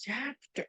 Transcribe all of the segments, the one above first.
Siapa tuh?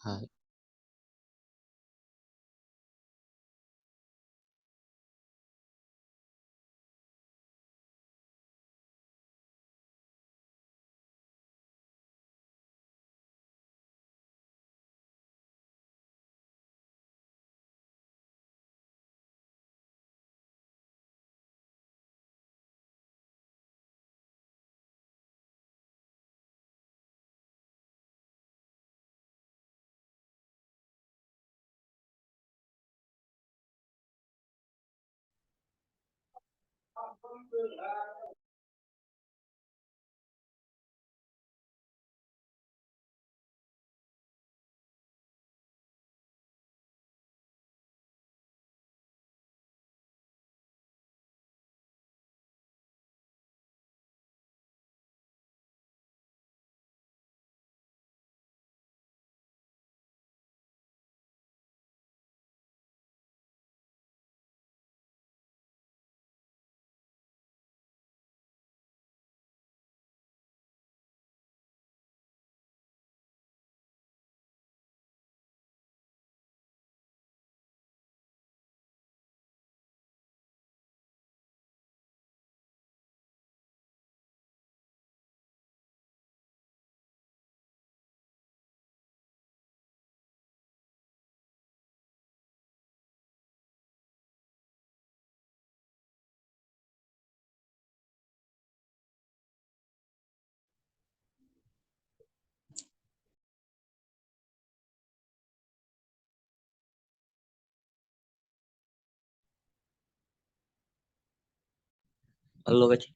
Hai, Halo Kak Ci.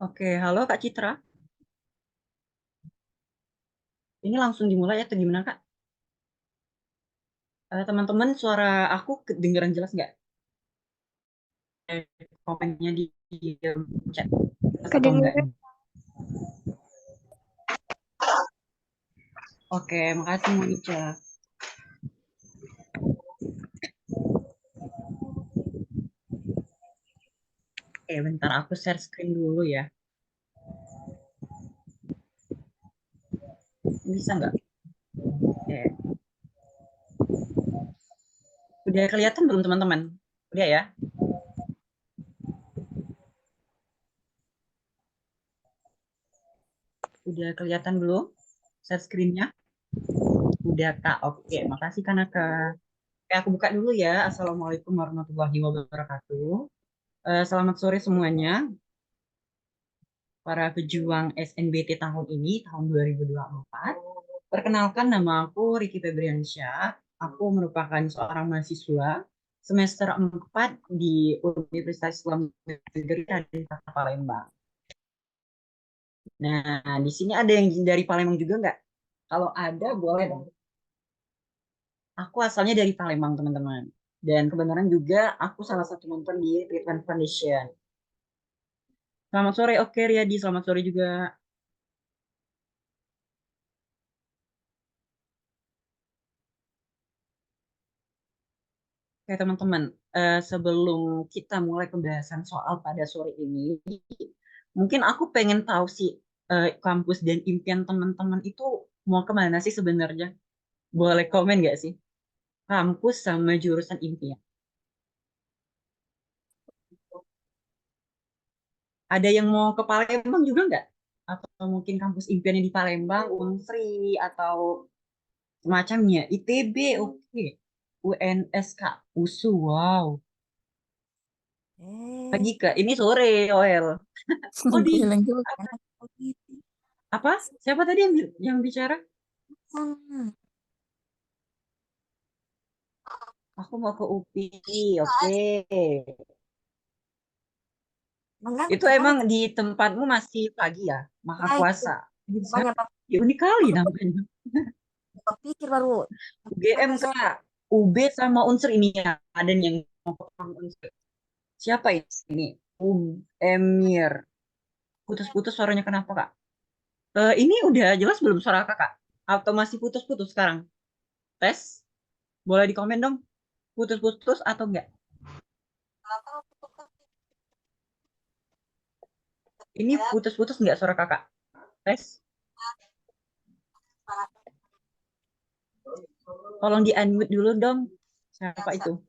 Oke, halo Kak Citra. Ini langsung dimulai ya atau gimana Kak? Teman-teman, suara aku kedengaran jelas nggak? Komennya di chat jelas atau enggak? Kedengeran. Oke, makasih Monica. Oke, bentar aku share screen dulu ya. Bisa nggak? Oke. Udah kelihatan belum teman-teman? Udah ya? Udah kelihatan belum share screen-nya? Udah Kak, oke. Makasih karena Kak. Oke, aku buka dulu ya. Assalamualaikum warahmatullahi wabarakatuh. Selamat sore semuanya. Para pejuang SNBT tahun ini, tahun 2024. Perkenalkan, nama aku Riki Febriansyah. Aku merupakan seorang mahasiswa semester 4 di Universitas Islam Negeri Raden Patah Palembang. Nah, di sini ada yang dari Palembang juga nggak? Kalau ada, boleh dong. Aku asalnya dari Palembang, teman-teman. Dan kebenaran juga aku salah satu mentor di Ridwan Foundation. Selamat sore, oke Riyadi. Selamat sore juga. Oke, teman-teman. Sebelum kita mulai pembahasan soal pada sore ini, mungkin aku pengen tahu sih kampus dan impian teman-teman itu mau kemana sih sebenarnya? Boleh komen nggak sih? Kampus sama jurusan impian. Ada yang mau ke Palembang juga nggak? Atau mungkin kampus impiannya di Palembang, Unsri, atau semacamnya. ITB, oke. UNSK, USU, wow. Eh, Lagi ke, ini sore, OL. Oh, di, bilang juga apa? oh gitu. Apa? Siapa tadi yang bicara? Sana. Aku mau ke UPI, oke. Itu Mengganti kan? emang di tempatmu masih pagi ya? Maha Ya itu Kuasa. Bisa. banyak Ya, unik kali aku namanya. pikir baru UGM, kata Kak. UB sama Unsur ini ya. Ada nih yang mau ke Unsur. Siapa ini? Emir. Putus-putus suaranya kenapa, Kak? Ini udah jelas belum suara Kakak? Atau masih putus-putus sekarang? Tes? Boleh di komen dong. Putus-putus atau enggak? Ini putus-putus enggak suara Kakak? Tes? Tolong di unmute dulu dong. Siapa itu?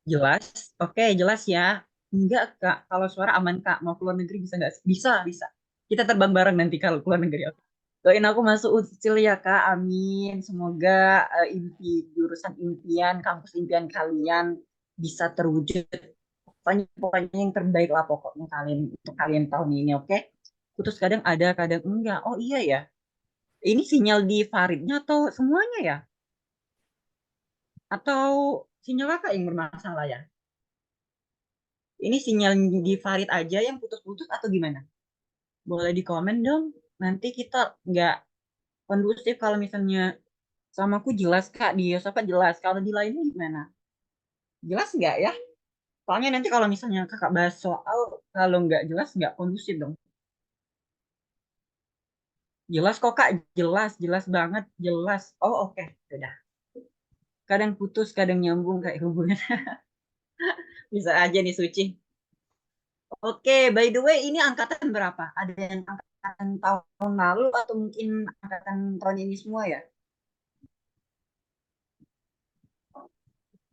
Jelas? Oke, jelas ya. Enggak, Kak. Kalau suara aman, Kak. Mau keluar negeri bisa nggak? Bisa, bisa. Kita terbang bareng nanti kalau keluar negeri. Oke. Doain aku masuk UNSIL ya, Kak. Amin. Semoga jurusan impian, kampus impian kalian bisa terwujud. Pokoknya yang terbaik lah pokoknya kalian untuk kalian tahun ini, oke? Putus kadang ada, kadang enggak. Oh iya ya. Ini sinyal di Faridnya atau semuanya ya? Atau sinyal kakak yang bermasalah ya? Ini sinyal di Farid aja yang putus-putus atau gimana? Boleh di komen dong. Nanti kita nggak kondusif kalau misalnya sama aku jelas Kak, di Yosafa jelas. Kalau di lainnya gimana? Jelas nggak ya? Soalnya nanti kalau misalnya kakak bahas soal, kalau nggak jelas nggak kondusif dong. Jelas kok Kak, jelas, jelas banget, jelas. Oh oke, sudah. Kadang putus, kadang nyambung kayak hubungan. Bisa aja nih Suci. Oke, by the way, ini angkatan berapa? Ada yang angkatan tahun lalu atau mungkin angkatan tahun ini semua ya?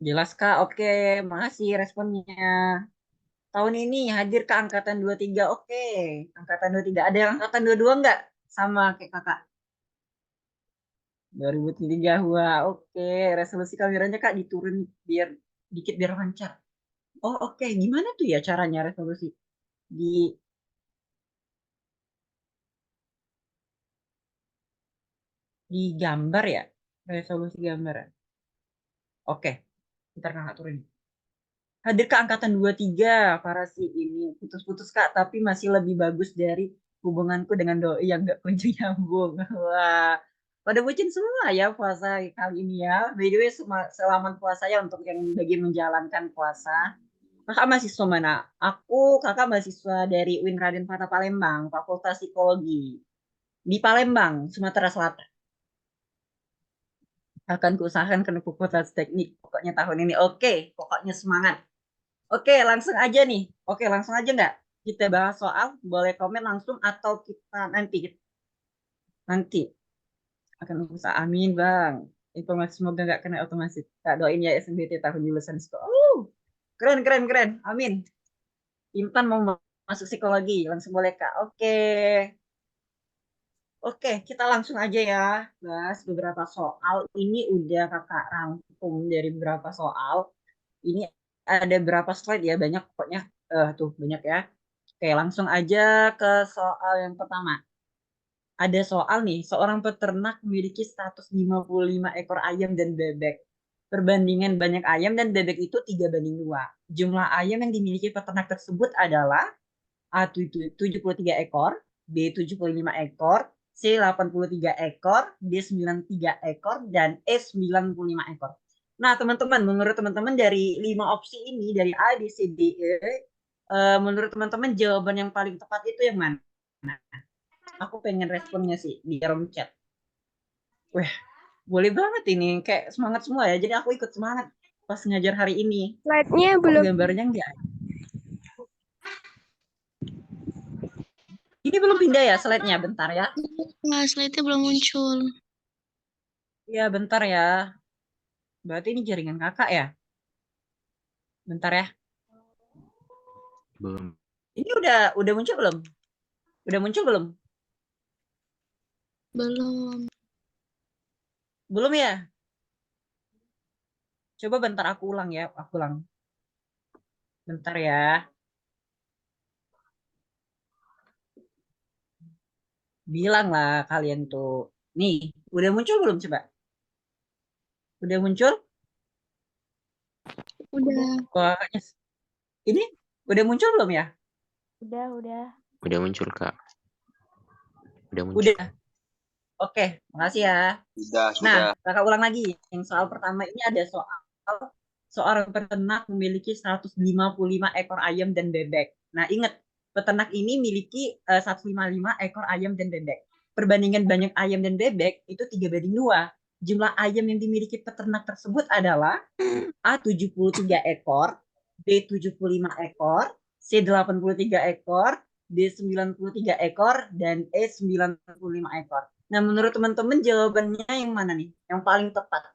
Jelas Kak, oke, makasih responnya. Tahun ini hadir ke angkatan 23, oke. Angkatan 23, ada yang angkatan 22 enggak? Sama kayak kakak. 2003, wah oke. Resolusi kameranya Kak diturun biar dikit biar lancar. Oh oke, gimana tuh ya caranya resolusi? Di gambar ya? Resolusi gambar ya? Oke, ntar kakak turun. Hadir ke angkatan 23, Farasi ini putus-putus Kak, tapi masih lebih bagus dari hubunganku dengan doi yang gak kunjung nyambung. Wah, pada bucin semua ya puasa kali ini ya. By the way, selamat puasa ya untuk yang lagi menjalankan puasa. Kakak mahasiswa mana? Kakak mahasiswa dari UIN Raden Patah Palembang, Fakultas Psikologi. Di Palembang, Sumatera Selatan. Akan kuusahakan ke Fakultas Teknik, pokoknya tahun ini. Oke, pokoknya semangat. Oke, langsung aja nih. Oke, langsung aja nggak? Kita bahas soal, boleh komen langsung atau kita nanti akan usaha. Amin, Bang. Informasi semoga nggak kena otomasi. Kak doain ya SNBT tahun lulusan sekolah. Keren, keren, keren. Amin. Intan mau masuk psikologi, langsung boleh Kak. Oke. Oke, kita langsung aja ya, bahas beberapa soal. Ini udah kakak rangkum dari beberapa soal. Ini ada berapa slide ya, banyak pokoknya. Tuh, banyak ya. Oke, langsung aja ke soal yang pertama. Ada soal nih, seorang peternak memiliki 155 ekor ayam dan bebek. Perbandingan banyak ayam dan bebek itu 3:2. Jumlah ayam yang dimiliki peternak tersebut adalah A 73 ekor, B 75 ekor, C 83 ekor, D 93 ekor, dan E 95 ekor. Nah, teman-teman, menurut teman-teman dari 5 opsi ini, dari A, B, C, D, E, menurut teman-teman jawaban yang paling tepat itu yang mana? Aku pengen responnya sih di kolom chat. Wah, boleh banget ini. Kayak semangat semua ya. Jadi aku ikut semangat pas ngajar hari ini. Slide-nya Kok belum. gambarnya enggak? Ini belum pindah ya slide-nya, bentar ya. Nah, slide-nya belum muncul. Iya, bentar ya. Berarti ini jaringan kakak ya? Bentar ya. Belum. Ini udah muncul belum? Udah muncul belum? Belum. Belum ya? Coba bentar aku ulang ya. Aku ulang. Bentar ya. Bilang lah kalian tuh. Nih, udah muncul belum coba? Udah muncul? Udah. Wah, ini udah muncul belum ya? Udah. Udah muncul, Kak. Udah muncul. Udah. Oke, makasih ya. Sudah. Nah, kakak ulang lagi. Yang soal pertama ini ada soal seorang peternak memiliki 155 ekor ayam dan bebek. Nah, ingat, peternak ini memiliki 155 ekor ayam dan bebek. Perbandingan banyak ayam dan bebek itu 3:2. Jumlah ayam yang dimiliki peternak tersebut adalah A 73 ekor, B 75 ekor, C 83 ekor, D 93 ekor, dan E 95 ekor. Nah, menurut teman-teman jawabannya yang mana nih? Yang paling tepat?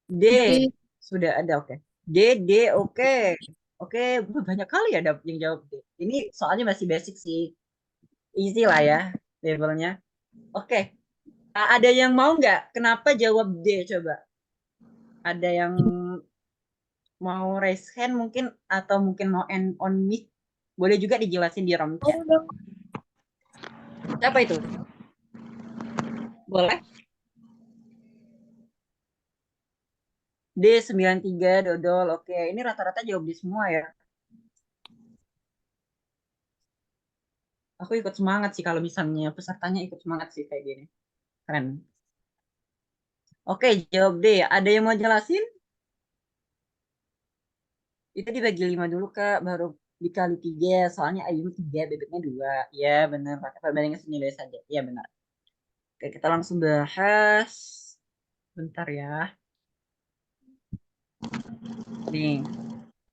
D. D. Sudah ada, oke. D, D, oke. Oke, banyak kali ya yang jawab D. Ini soalnya masih basic sih. Easy lah ya levelnya. Oke. Ada yang mau nggak? Kenapa jawab D coba? Ada yang mau raise hand mungkin atau mungkin mau end on mic? Boleh juga dijelasin di rom chat. Siapa itu? Boleh? D 93 dodol. Oke, ini rata-rata jawab di semua ya. Aku ikut semangat sih kalau misalnya pesertanya ikut semangat sih kayak gini. Keren. Oke, jawab D. Ada yang mau jelasin? Itu dibagi 5 dulu, Kak. Baru dikali 3. Soalnya ayam 3, bebeknya 2. Ya, benar. Pakai perbandingan senilai saja. Ya, benar. Oke, kita langsung bahas. Bentar ya. Nih.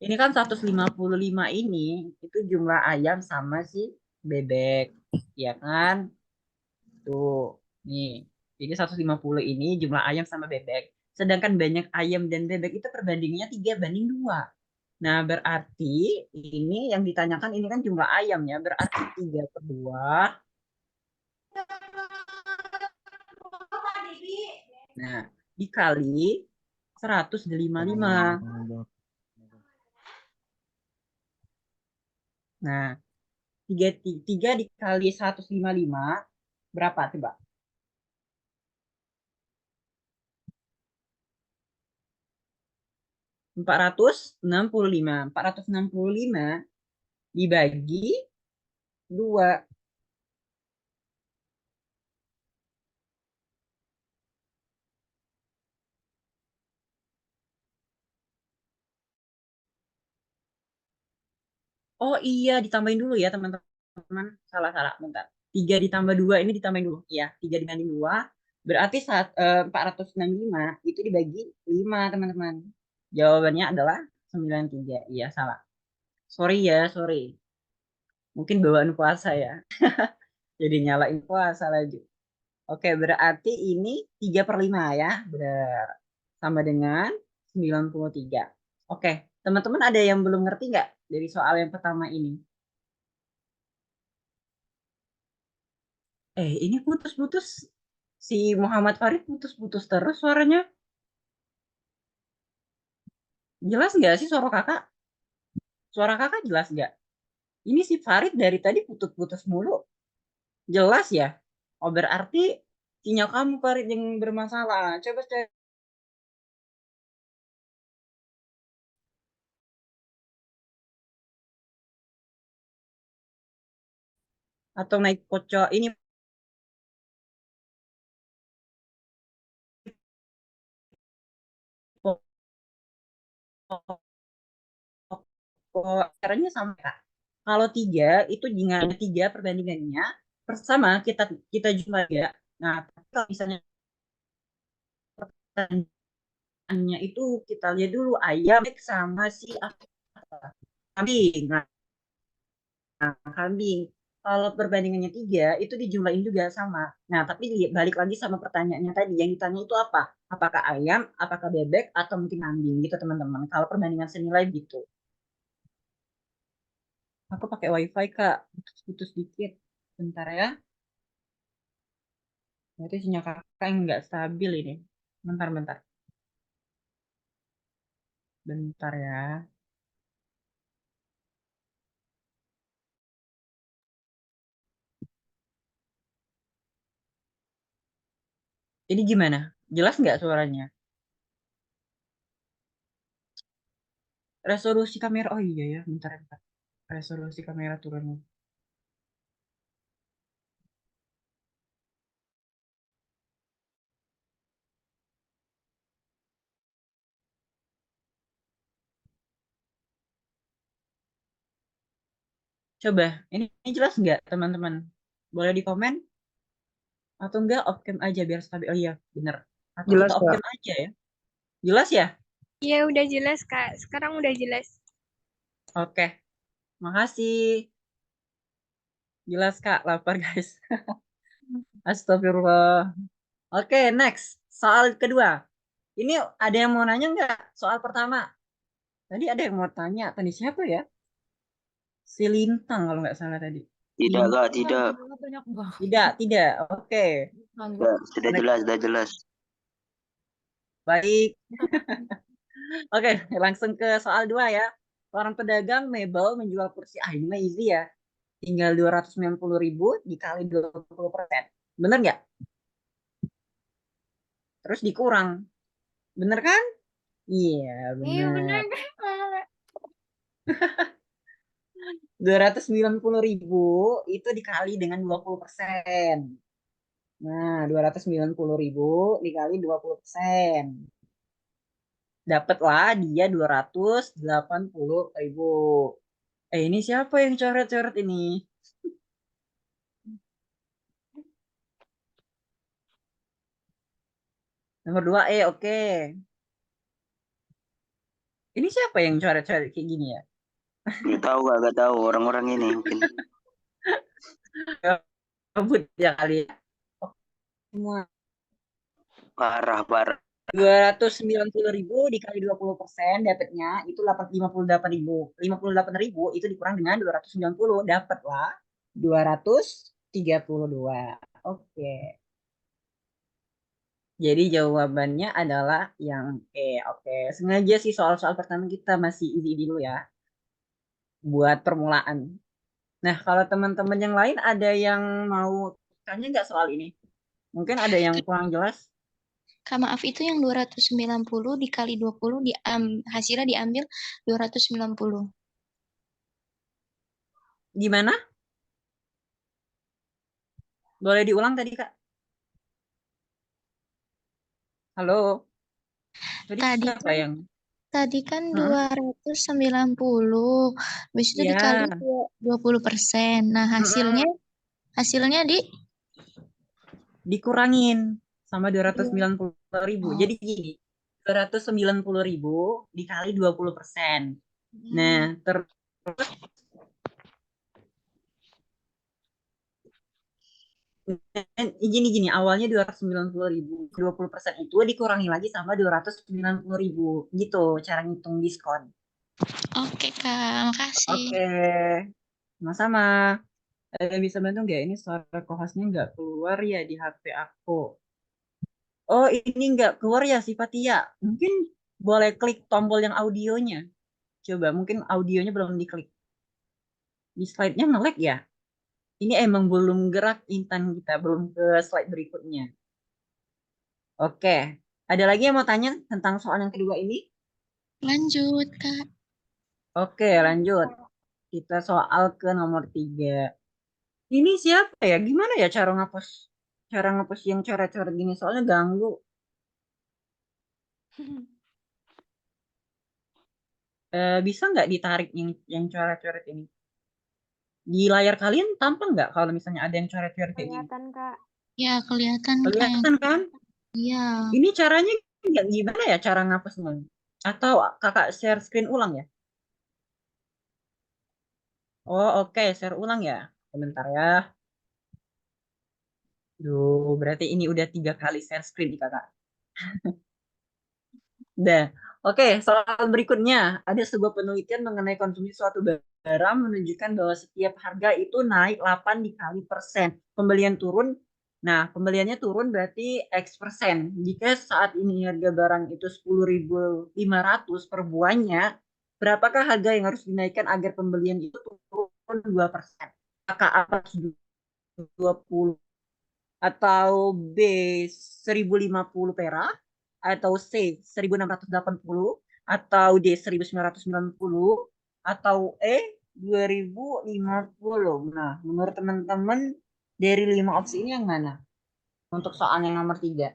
Ini kan 155 ini, itu jumlah ayam sama si bebek. Ya kan? Tuh. Nih. Jadi 150 ini jumlah ayam sama bebek. Sedangkan banyak ayam dan bebek itu perbandingannya 3:2. Nah, berarti ini yang ditanyakan ini kan jumlah ayam ya. Berarti 3/2. Nah, dikali 155. Nah, 3 dikali 155 berapa coba? 465. 465 dibagi 2. Oh iya, ditambahin dulu ya teman-teman. Salah, bentar. 3 ditambah 2 ini ditambahin dulu. Ya, 3 dibanding 2. Berarti 465 itu dibagi 5, teman-teman. Jawabannya adalah 93. Iya, salah. Sorry ya, sorry. Mungkin bawaan puasa ya. Jadi nyalain puasa lagi. Oke, berarti ini 3/5 ya. Benar. Sama dengan 93. Oke, teman-teman ada yang belum ngerti nggak dari soal yang pertama ini? Ini putus-putus. Si Muhammad Farid putus-putus terus suaranya. Jelas nggak sih suara kakak? Suara kakak jelas nggak? Ini si Farid dari tadi putus-putus mulu. Jelas ya? Oh, berarti sinyal kamu Farid yang bermasalah. Coba cek. Atau naik pocok. Ini caranya sama Kak. Kalau 3 itu jika 3 perbandingannya bersama kita kita jumlah ya. Nah, tapi kalau misalnya pertanyaannya itu kita lihat dulu ayam sama si kambing. Nah, kambing. Kalau perbandingannya 3 itu dijumlahin juga sama. Nah, tapi balik lagi sama pertanyaannya tadi. Yang ditanya itu apa? Apakah ayam, apakah bebek, atau mungkin kambing gitu teman-teman. Kalau perbandingan senilai gitu. Aku pakai wifi Kak. Putus dikit. Bentar ya. Berarti sinyal kakak yang nggak stabil ini. Bentar. Bentar ya. Ini gimana? Jelas nggak suaranya? Resolusi kamera. Oh iya ya. Bentar. Resolusi kamera turun. Coba. Ini jelas nggak teman-teman? Boleh di komen? Atau enggak off cam aja biar stabil. Oh iya, bener. Atau Jelas, kita off Kak. cam aja ya. Jelas ya? Iya, udah jelas, Kak. Sekarang udah jelas. Oke. Makasih. Jelas Kak, lapar guys. Astagfirullah. Oke, next. Soal kedua. Ini ada yang mau nanya nggak? Soal pertama. Tadi ada yang mau tanya. Tadi siapa ya? Si Lintang kalau nggak salah tadi. Tidak, Kak, tidak. Tidak. Oke. Sudah jelas. Baik. Oke, langsung ke soal 2 ya. Seorang pedagang mebel menjual kursi. Ini mah easy ya. Tinggal 290.000 dikali 20%. Bener nggak? Terus dikurang. Bener kan? Iya, Iya, bener. bener. 290.000 itu dikali dengan 20%. Nah, 290.000 dikali 20%. Dapatlah dia 280.000. Ini siapa yang coret-coret ini? Nomor 2, oke. Ini siapa yang coret-coret kayak gini ya? Nggak tahu, Kak, nggak tahu. Orang-orang ini mungkin. Rambut ya kali ya. Semua. Parah. 290.000 dikali 20% dapatnya itu 58.000. 58.000 itu dikurang dengan 290 dapatlah 232. Oke. Jadi jawabannya adalah yang oke. Sengaja sih soal-soal pertama kita masih easy dulu ya. Buat permulaan. Nah, kalau teman-teman yang lain ada yang mau tanya nggak soal ini? Mungkin ada yang kurang jelas. Kak, maaf, itu yang 290 dikali 20 hasilnya diambil 290. Gimana? Boleh diulang tadi, Kak? Halo? Tadi siapa yang? Tadi kan 290. Habis itu Iya. dikali 20%. Nah, hasilnya dikurangin. Dikurangin. sama 290.000. Oh. Jadi gini, 290.000 dikali 20%. Nah, terus gini, awalnya 290.000, 20% itu dikurangi lagi sama 290.000. Gitu cara ngitung diskon. Oke, Kak. Makasih. Oke, sama-sama. Bisa bantu nggak? Ini suara kohasnya nggak keluar ya di HP aku. Oh, ini nggak keluar ya si Fatia. Mungkin boleh klik tombol yang audionya. Coba, mungkin audionya belum diklik. Di slide-nya nge-lag ya? Ini emang belum gerak Intan kita, belum ke slide berikutnya. Oke, ada lagi yang mau tanya tentang soal yang kedua ini? Lanjut, Kak. Oke, lanjut. Kita soal ke nomor 3. Ini siapa ya? Gimana ya cara ngapus yang coret-coret gini? Soalnya ganggu. Bisa nggak ditarik yang coret-coret ini? Di layar kalian tampak nggak kalau misalnya ada yang coret-coret kayak gini? Kelihatan, Kak. Ya, kelihatan, Kak. Kelihatan kan? Iya. Ini caranya gimana ya cara ngapusnya? Atau kakak share screen ulang ya? Oh oke, share ulang ya. Sebentar ya. Duh, berarti ini udah 3 kali share screen nih kakak. Udah. Oke, soal berikutnya. Ada sebuah penelitian mengenai konsumsi suatu barang menunjukkan bahwa setiap harga itu naik 8 dikali persen. Pembelian turun. Nah, pembeliannya turun berarti X persen. Jika saat ini harga barang itu 10.500 per buahnya, berapakah harga yang harus dinaikkan agar pembelian itu turun 2%? Apakah atas 20 atau B 1050 perak atau C 1680 atau D 1990 atau E 2050. Nah, menurut teman-teman dari 5 opsi ini yang mana? Untuk soal yang nomor 3.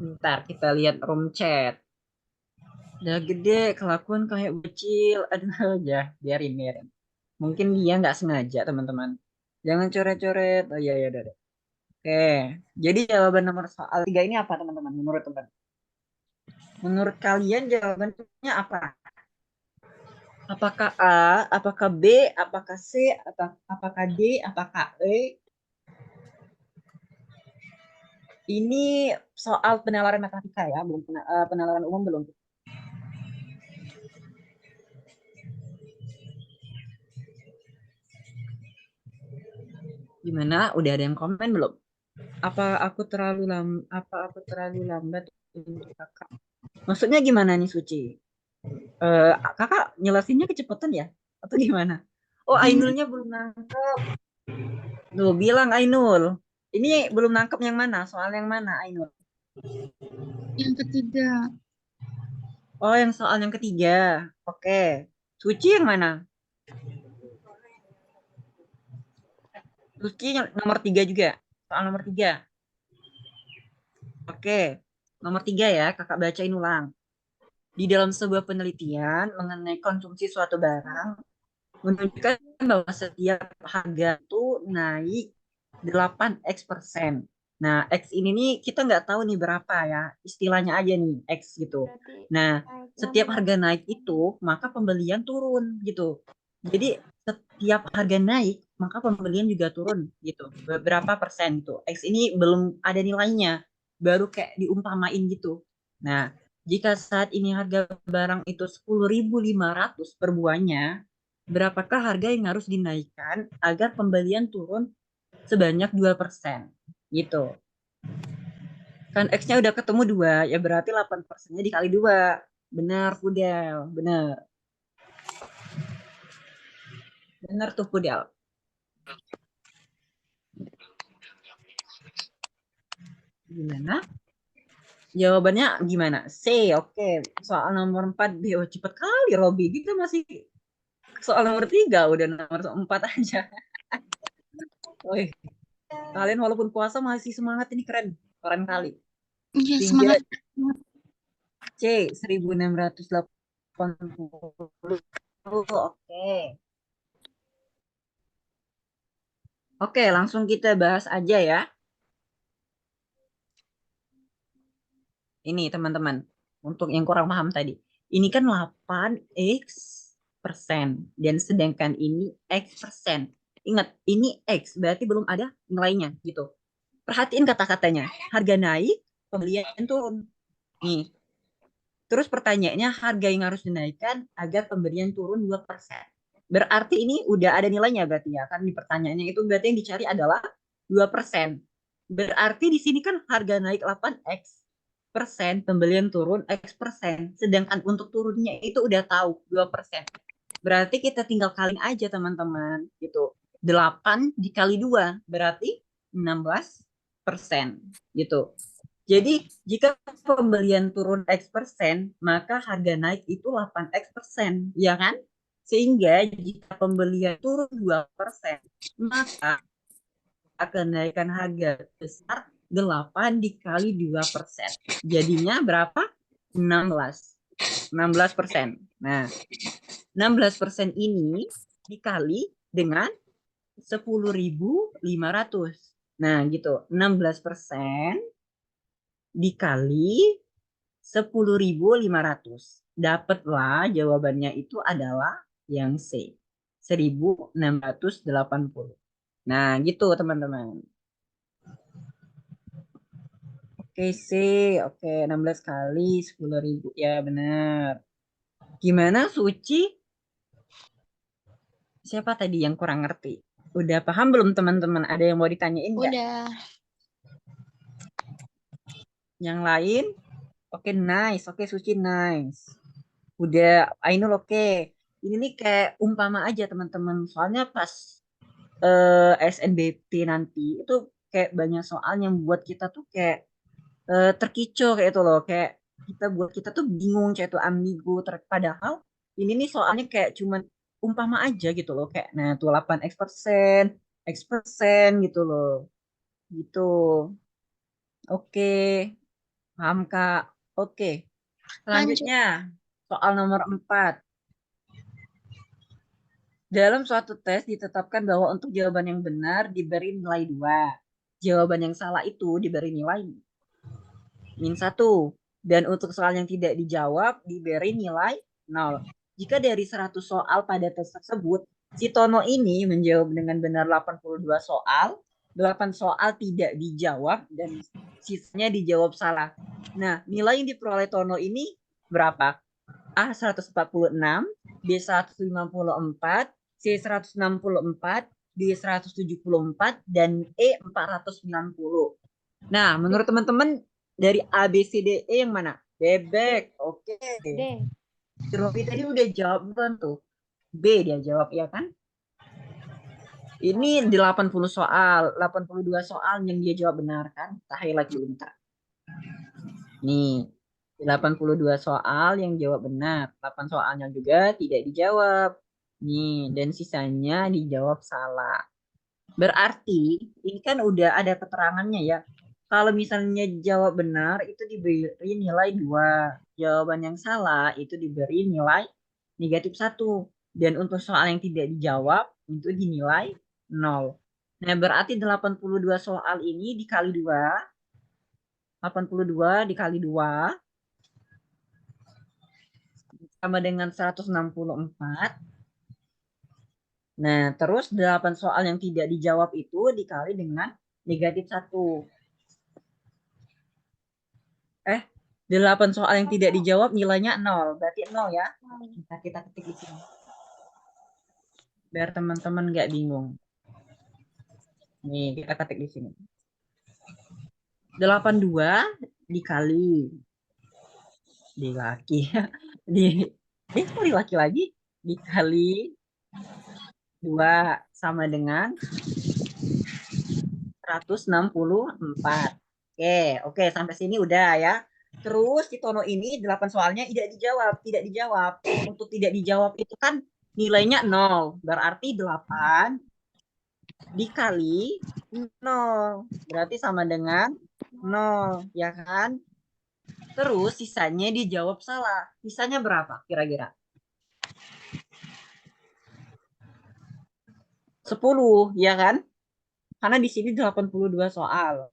Bentar, kita lihat room chat. Udah gede, kelakuan kayak bocil. Aduh, aja, biarin. Mungkin dia nggak sengaja, teman-teman. Jangan coret-coret. Oh iya, udah. Oke, jadi jawaban nomor soal 3 ini apa, teman-teman? Menurut teman? Menurut kalian jawabannya apa? Apakah A, apakah B, apakah C, apakah D, apakah E? Ini soal penalaran matematika ya, belum penalaran umum belum. Gimana? Udah ada yang komen belum? Apa aku terlalu lambat untuk kakak? Maksudnya gimana nih Suci? Kakak nyelesinnya kecepatan ya? Atau gimana? Oh, Ainulnya belum nangkep. Tuh, bilang Ainul. Ini belum nangkep yang mana? Soal yang mana, Ainul? Yang ketiga. Oh, yang soal yang ketiga. Oke. Suci yang mana? Suci yang nomor 3 juga. Soal nomor 3. Oke. Nomor 3 ya, kakak bacain ulang. Di dalam sebuah penelitian mengenai konsumsi suatu barang, menunjukkan bahwa setiap harga itu naik 8x%. Nah, X ini nih kita nggak tahu nih berapa ya, istilahnya aja nih X gitu. Berarti Nah, naik setiap 16. harga naik itu, maka pembelian turun gitu. Jadi setiap harga naik, maka pembelian juga turun gitu. Berapa persen gitu. X ini belum ada nilainya, baru kayak diumpamain gitu. Nah, jika saat ini harga barang itu 10.500 per buahnya, berapakah harga yang harus dinaikkan agar pembelian turun sebanyak 2%? Gitu. Kan X-nya udah ketemu 2, ya berarti 8%-nya dikali 2. Benar, Fudel. Benar. Benar tuh, Fudel. Gimana? Jawabannya gimana? C, oke. Soal nomor 4, B. Oh, cepet kali, Robi. Kita masih soal nomor 3, udah nomor 4 aja. Woi, kalian walaupun puasa masih semangat, ini keren. Keren kali. Iya, Tinggi semangat. C, 1680. Oke. Oke, langsung kita bahas aja ya. Ini teman-teman, untuk yang kurang paham tadi. Ini kan 8x persen, dan sedangkan ini x persen. Ingat, ini x, berarti belum ada nilainya gitu. Perhatiin kata-katanya, harga naik, pembelian turun. Nih, terus pertanyaannya harga yang harus dinaikkan agar pemberian turun 2%. Berarti ini udah ada nilainya berarti ya. Kan di pertanyaannya itu berarti yang dicari adalah 2%. Berarti di sini kan harga naik 8x persen, pembelian turun x persen. Sedangkan untuk turunnya itu udah tahu 2%. Berarti kita tinggal kaliin aja teman-teman gitu. 8 dikali 2 berarti 16% gitu. Jadi jika pembelian turun X persen, maka harga naik itu 8X persen, ya kan? Sehingga jika pembelian turun 2%, maka kenaikan harga besar 8 dikali 2%. Jadinya berapa? 16%. Nah, 16% ini dikali dengan 10.500. Nah, gitu. 16% dikali 10.500. Dapatlah jawabannya itu adalah yang C. 1.680. Nah, gitu teman-teman. Oke, C. Oke, 16 kali 10.000. Ya, benar. Gimana, Suci? Siapa tadi yang kurang ngerti? Udah paham belum teman-teman? Ada yang mau ditanyain nggak? Udah. Yang lain? Oke, nice. Oke, Suci, nice. Udah, Ainul oke. Ini nih kayak umpama aja teman-teman. Soalnya pas SNBP nanti itu kayak banyak soal yang buat kita tuh kayak terkecoh kayak itu loh. Kayak kita tuh bingung, kayak itu ambigu. Padahal ini nih soalnya kayak cuman umpama aja gitu loh. Kayak nah tuh 8x persen, x persen gitu loh. Gitu. Oke, paham Kak. Oke. Lanjut. Selanjutnya, soal nomor 4. Dalam suatu tes ditetapkan bahwa untuk jawaban yang benar diberi nilai 2. Jawaban yang salah itu diberi nilai -1. Dan untuk soal yang tidak dijawab diberi nilai 0. Jika dari 100 soal pada tes tersebut, si Tono ini menjawab dengan benar 82 soal, 8 soal tidak dijawab, dan sisanya dijawab salah. Nah, nilai yang diperoleh Tono ini berapa? A 146, B 154, C 164, D 174, dan E 490. Nah, menurut teman-teman dari A, B, C, D, E yang mana? Bebek. Oke. D. Robi tadi udah jawab belum tuh? B dia jawab, ya kan? Ini 80 soal, 82 soal yang dia jawab benar kan? Kita highlight dulu bentar. Nih, 82 soal yang jawab benar, 8 soalnya juga tidak dijawab. Nih, dan sisanya dijawab salah. Berarti ini kan udah ada keterangannya ya. Kalau misalnya jawab benar itu diberi nilai 2. Jawaban yang salah itu diberi nilai -1. Dan untuk soal yang tidak dijawab itu dinilai 0. Nah, berarti 82 soal ini dikali 2. 82 dikali 2 sama dengan 164. Nah, terus 8 soal yang tidak dijawab itu dikali dengan -1. 8 soal yang tidak dijawab nilainya 0. Berarti 0 ya. Kita ketik di sini. Biar teman-teman nggak bingung. Nih, kita ketik di sini. 82 dikali laki dikali 2 sama dengan 164. Oke, sampai sini udah ya. Terus si Tono ini 8 soalnya tidak dijawab. Untuk tidak dijawab itu kan nilainya 0. Berarti 8 dikali 0. Berarti sama dengan 0, ya kan? Terus sisanya dijawab salah. Sisanya berapa kira-kira? 10, ya kan? Karena di sini 82 soal.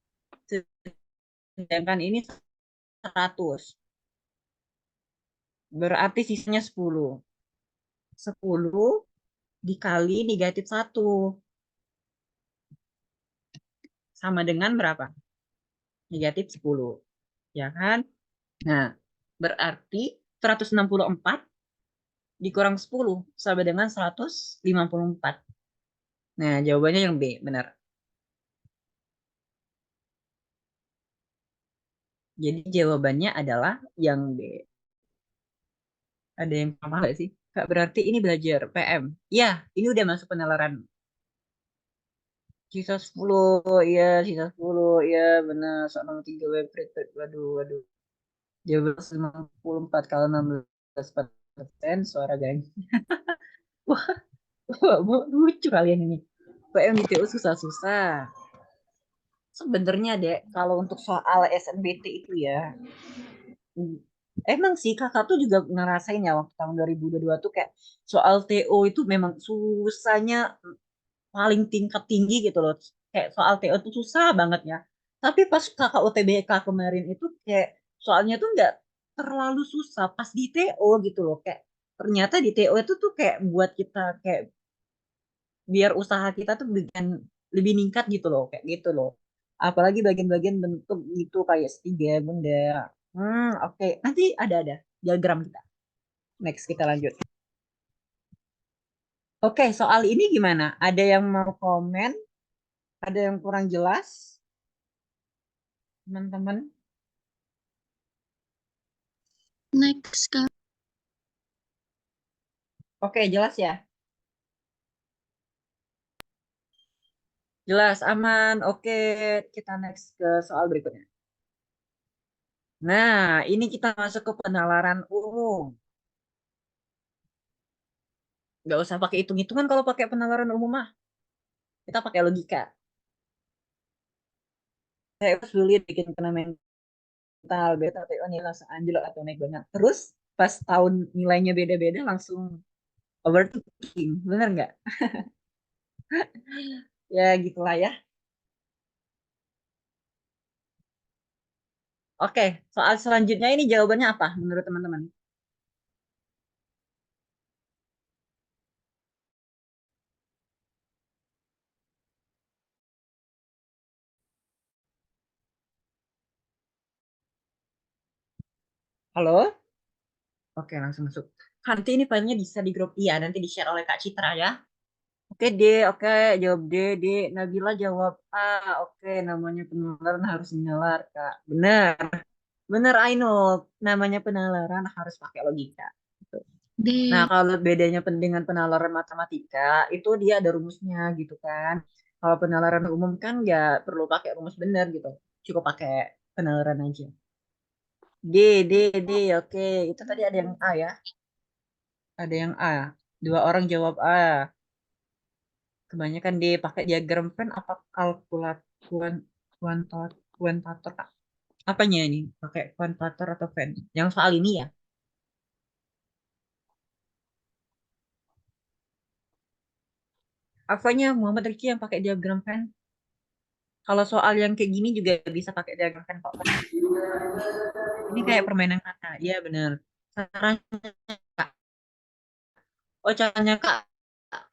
Sedangkan ini 100. Berarti sisanya 10. 10 dikali negatif 1. Sama dengan berapa? Negatif 10. Ya kan? Nah, berarti 164 dikurang 10 sama dengan 154. Nah, jawabannya yang B, benar. Jadi jawabannya adalah yang B. Ada yang sama nggak sih? Kak, berarti ini belajar PM. Ya, ini udah masuk penalaran. Sisa 10, ya, sisa 10, ya, benar. Soal 3 web rate, waduh, waduh. Jawaban 94 kalau 16% suara geng. Wah, wah, lucu kalian ini. PM di TU susah-susah. Sebenarnya dek, kalau untuk soal SNBT itu ya, emang sih kakak tuh juga ngerasain ya waktu tahun 2022 tuh kayak soal TO itu memang susahnya paling tingkat tinggi gitu loh. Kayak soal TO itu susah banget ya. Tapi pas kakak UTBK kemarin itu kayak soalnya tuh nggak terlalu susah pas di TO gitu loh. Kayak ternyata di TO itu tuh kayak buat kita kayak biar usaha kita tuh lebih meningkat gitu loh, kayak gitu loh. Apalagi bagian-bagian bentuk gitu kayak segitiga bunda. Oke. Nanti ada diagram kita. Next kita lanjut. Oke, soal ini gimana? Ada yang mau komen? Ada yang kurang jelas? Teman-teman? Next, Kak. Oke, jelas ya? Jelas, aman. Oke, kita next ke soal berikutnya. Nah, ini kita masuk ke penalaran umum. Nggak usah pakai hitung-hitungan kalau pakai penalaran umum mah. Kita pakai logika. Saya sulit bikin kena mental beta TO nilai langsung anjlok atau naik banget. Terus pas tahun nilainya beda-beda langsung overthinking. Bener nggak? Ya gitulah ya. Oke, soal selanjutnya ini jawabannya apa menurut teman-teman? Halo? Oke, langsung masuk. Nanti ini filenya bisa di grup iya, nanti di-share oleh Kak Citra ya. Oke, D, oke, jawab D, D. Nabila jawab A. Oke, namanya penalaran harus menalar, Kak. Benar. Benar, I know. Namanya penalaran harus pakai logika. Gitu. Nah, D. kalau bedanya dengan penalaran matematika, itu dia ada rumusnya gitu kan. Kalau penalaran umum kan nggak perlu pakai rumus benar gitu. Cukup pakai penalaran aja. D, D, D, oke. Itu tadi ada yang A ya. Ada yang A. Dua orang jawab A. Kebanyakan D pakai diagram Venn apa kalkulat kuantator Kak? Apanya ini? Pakai kuantator atau Venn? Yang soal ini ya. Apanya Muhammad Riki yang pakai diagram Venn? Kalau soal yang kayak gini juga bisa pakai diagram Venn kok. Ini kayak permainan kata. Iya bener. Caranya Kak. Oh caranya Kak.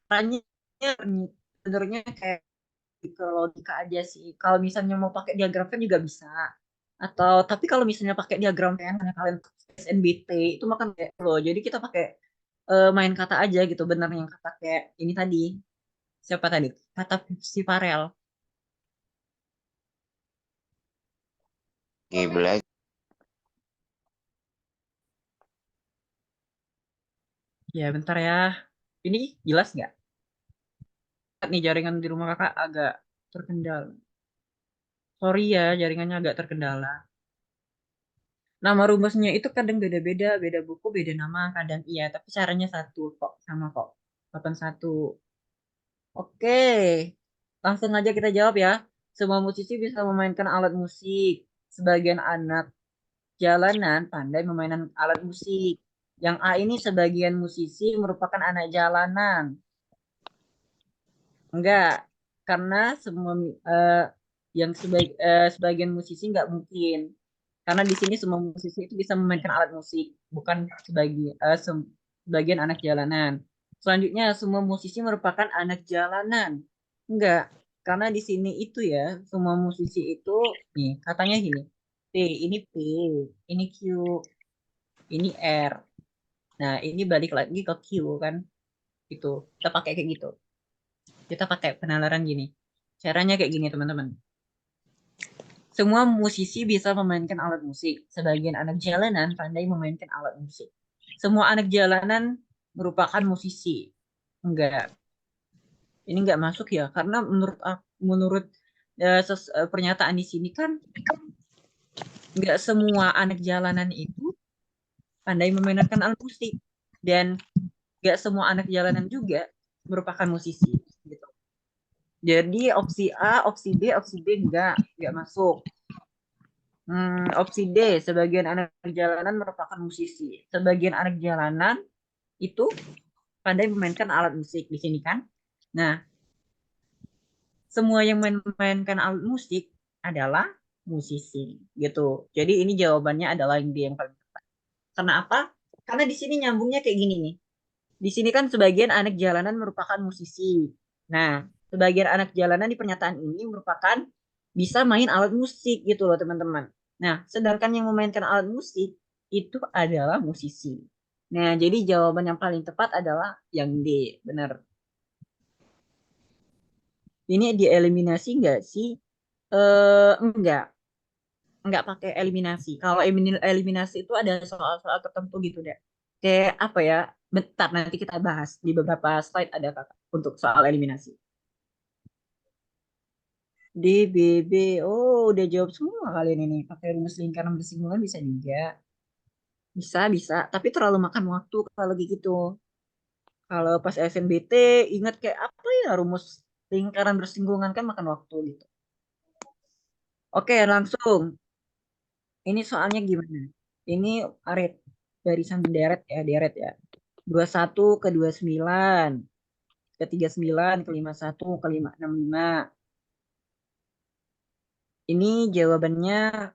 Caranya sebenarnya kayak ke logika aja sih. Kalau misalnya mau pakai diagram Venn juga bisa. Atau tapi kalau misalnya pakai diagram Venn hanya kalian SNBT itu makan kayak loh. Jadi kita pakai main kata aja gitu. Bener yang kata kayak ini tadi. Siapa tadi? Kata si Farel. Oke, belajar. Ya bentar ya. Ini jelas nggak? Nih jaringan di rumah kakak agak terkendala. Sorry ya, jaringannya agak terkendala. Nama rumusnya itu kadang beda-beda, beda buku, beda nama, kadang iya, tapi caranya satu kok, sama kok. 81. Oke, langsung aja kita jawab ya. Semua musisi bisa memainkan alat musik. Sebagian anak jalanan pandai memainkan alat musik. Yang A ini sebagian musisi merupakan anak jalanan. Enggak. karena semua yang sebagian musisi nggak mungkin. Karena di sini semua musisi itu bisa memainkan alat musik, bukan sebagian anak jalanan. Selanjutnya, semua musisi merupakan anak jalanan. Enggak, karena di sini itu ya, semua musisi itu, nih, katanya gini, P, ini Q, ini R. Nah, ini balik lagi ke Q kan, itu. Kita pakai kayak gitu. Kita pakai penalaran gini. Caranya kayak gini, teman-teman. Semua musisi bisa memainkan alat musik. Sebagian anak jalanan pandai memainkan alat musik. Semua anak jalanan merupakan musisi. Enggak. Ini enggak masuk ya, karena menurut pernyataan di sini kan enggak semua anak jalanan itu pandai memainkan alat musik, dan enggak semua anak jalanan juga merupakan musisi. Gitu. Jadi opsi A, opsi B enggak masuk. Opsi D, sebagian anak jalanan merupakan musisi. Sebagian anak jalanan itu pandai memainkan alat musik di sini kan. Nah, semua yang memainkan alat musik adalah musisi gitu. Jadi ini jawabannya adalah yang D yang paling tepat. Karena apa? Karena di sini nyambungnya kayak gini nih. Di sini kan sebagian anak jalanan merupakan musisi. Nah, sebagian anak jalanan di pernyataan ini merupakan bisa main alat musik gitu loh teman-teman. Nah, sedangkan yang memainkan alat musik itu adalah musisi. Nah, jadi jawaban yang paling tepat adalah yang D, benar. Ini dieliminasi nggak sih? Enggak pakai eliminasi. Kalau eliminasi itu ada soal-soal tertentu gitu deh. Kayak apa ya? Bentar, nanti kita bahas di beberapa slide ada kakak untuk soal eliminasi. D, B, B. Oh, udah jawab semua kalian ini. Pakai rumus lingkaran bersinggungan bisa juga. Bisa. Tapi terlalu makan waktu kalau gitu. Kalau pas SNBT, ingat kayak apa ya rumus lingkaran bersinggungan kan makan waktu gitu. Oke, langsung. Ini soalnya gimana? Ini arit barisan deret ya. 21 ke 29, ke 39, ke 51, ke 565. Ini jawabannya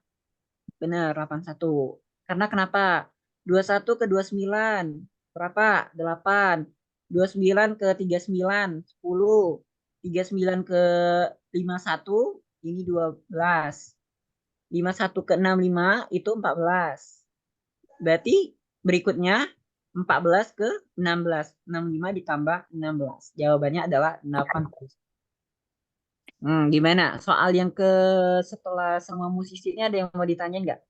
benar 81. Karena kenapa? 21 ke 29 berapa? 8. 29 ke 39 10. 39 ke 51 ini 12. 51 ke 65 itu 14. Berarti berikutnya 14 ke 16. 65 ditambah 16. Jawabannya adalah 80. Gimana? Soal yang ke setelah semua musisi ini ada yang mau ditanyain nggak?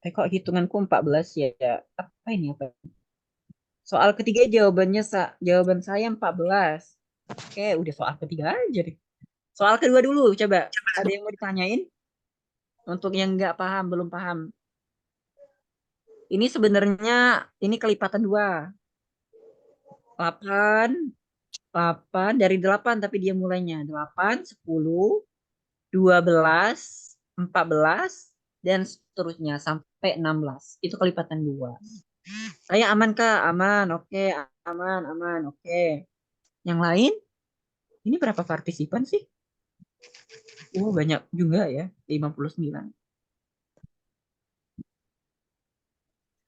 Kok hitunganku 14 ya? Apa ini? Apa? Soal ketiga jawaban saya 14. Oke, udah soal ketiga aja deh. Soal kedua dulu, coba. Ada yang mau ditanyain? Untuk yang nggak paham, belum paham. Ini sebenarnya ini kelipatan 2. 8 dari 8 tapi dia mulainya 8, 10, 12, 14 dan seterusnya sampai 16. Itu kelipatan 2. Saya aman Kak? Aman. Oke, aman. Oke. Yang lain? Ini berapa partisipan sih? Banyak juga ya, 59.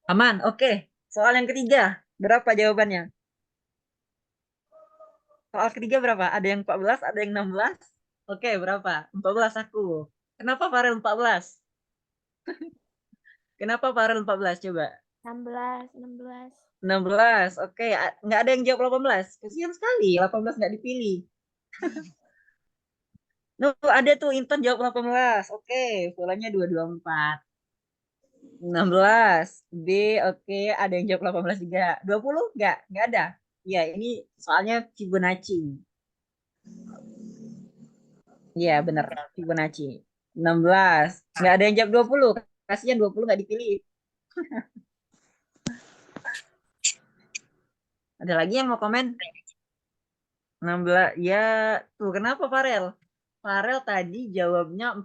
Aman. Oke. Soal yang ketiga, berapa jawabannya? Soal ketiga berapa? Ada yang 14, ada yang 16. Oke, berapa? 14 aku. Kenapa Farel 14? Kenapa Farel 14? Coba. 16. 16. Oke, nggak ada yang jawab 18. Kasihan sekali, 18 nggak dipilih. Ada tuh Intan jawab 18. Oke, polanya 224. 16. B, oke. Ada yang jawab 18 juga. 20? Nggak ada. Ya, ini soalnya Fibonacci. Iya, bener. Fibonacci. 16. Nggak ada yang jawab 20. Kasihan 20 nggak dipilih. Ada lagi yang mau komen? 16. Ya, tuh kenapa Farel? Farel tadi jawabnya 14.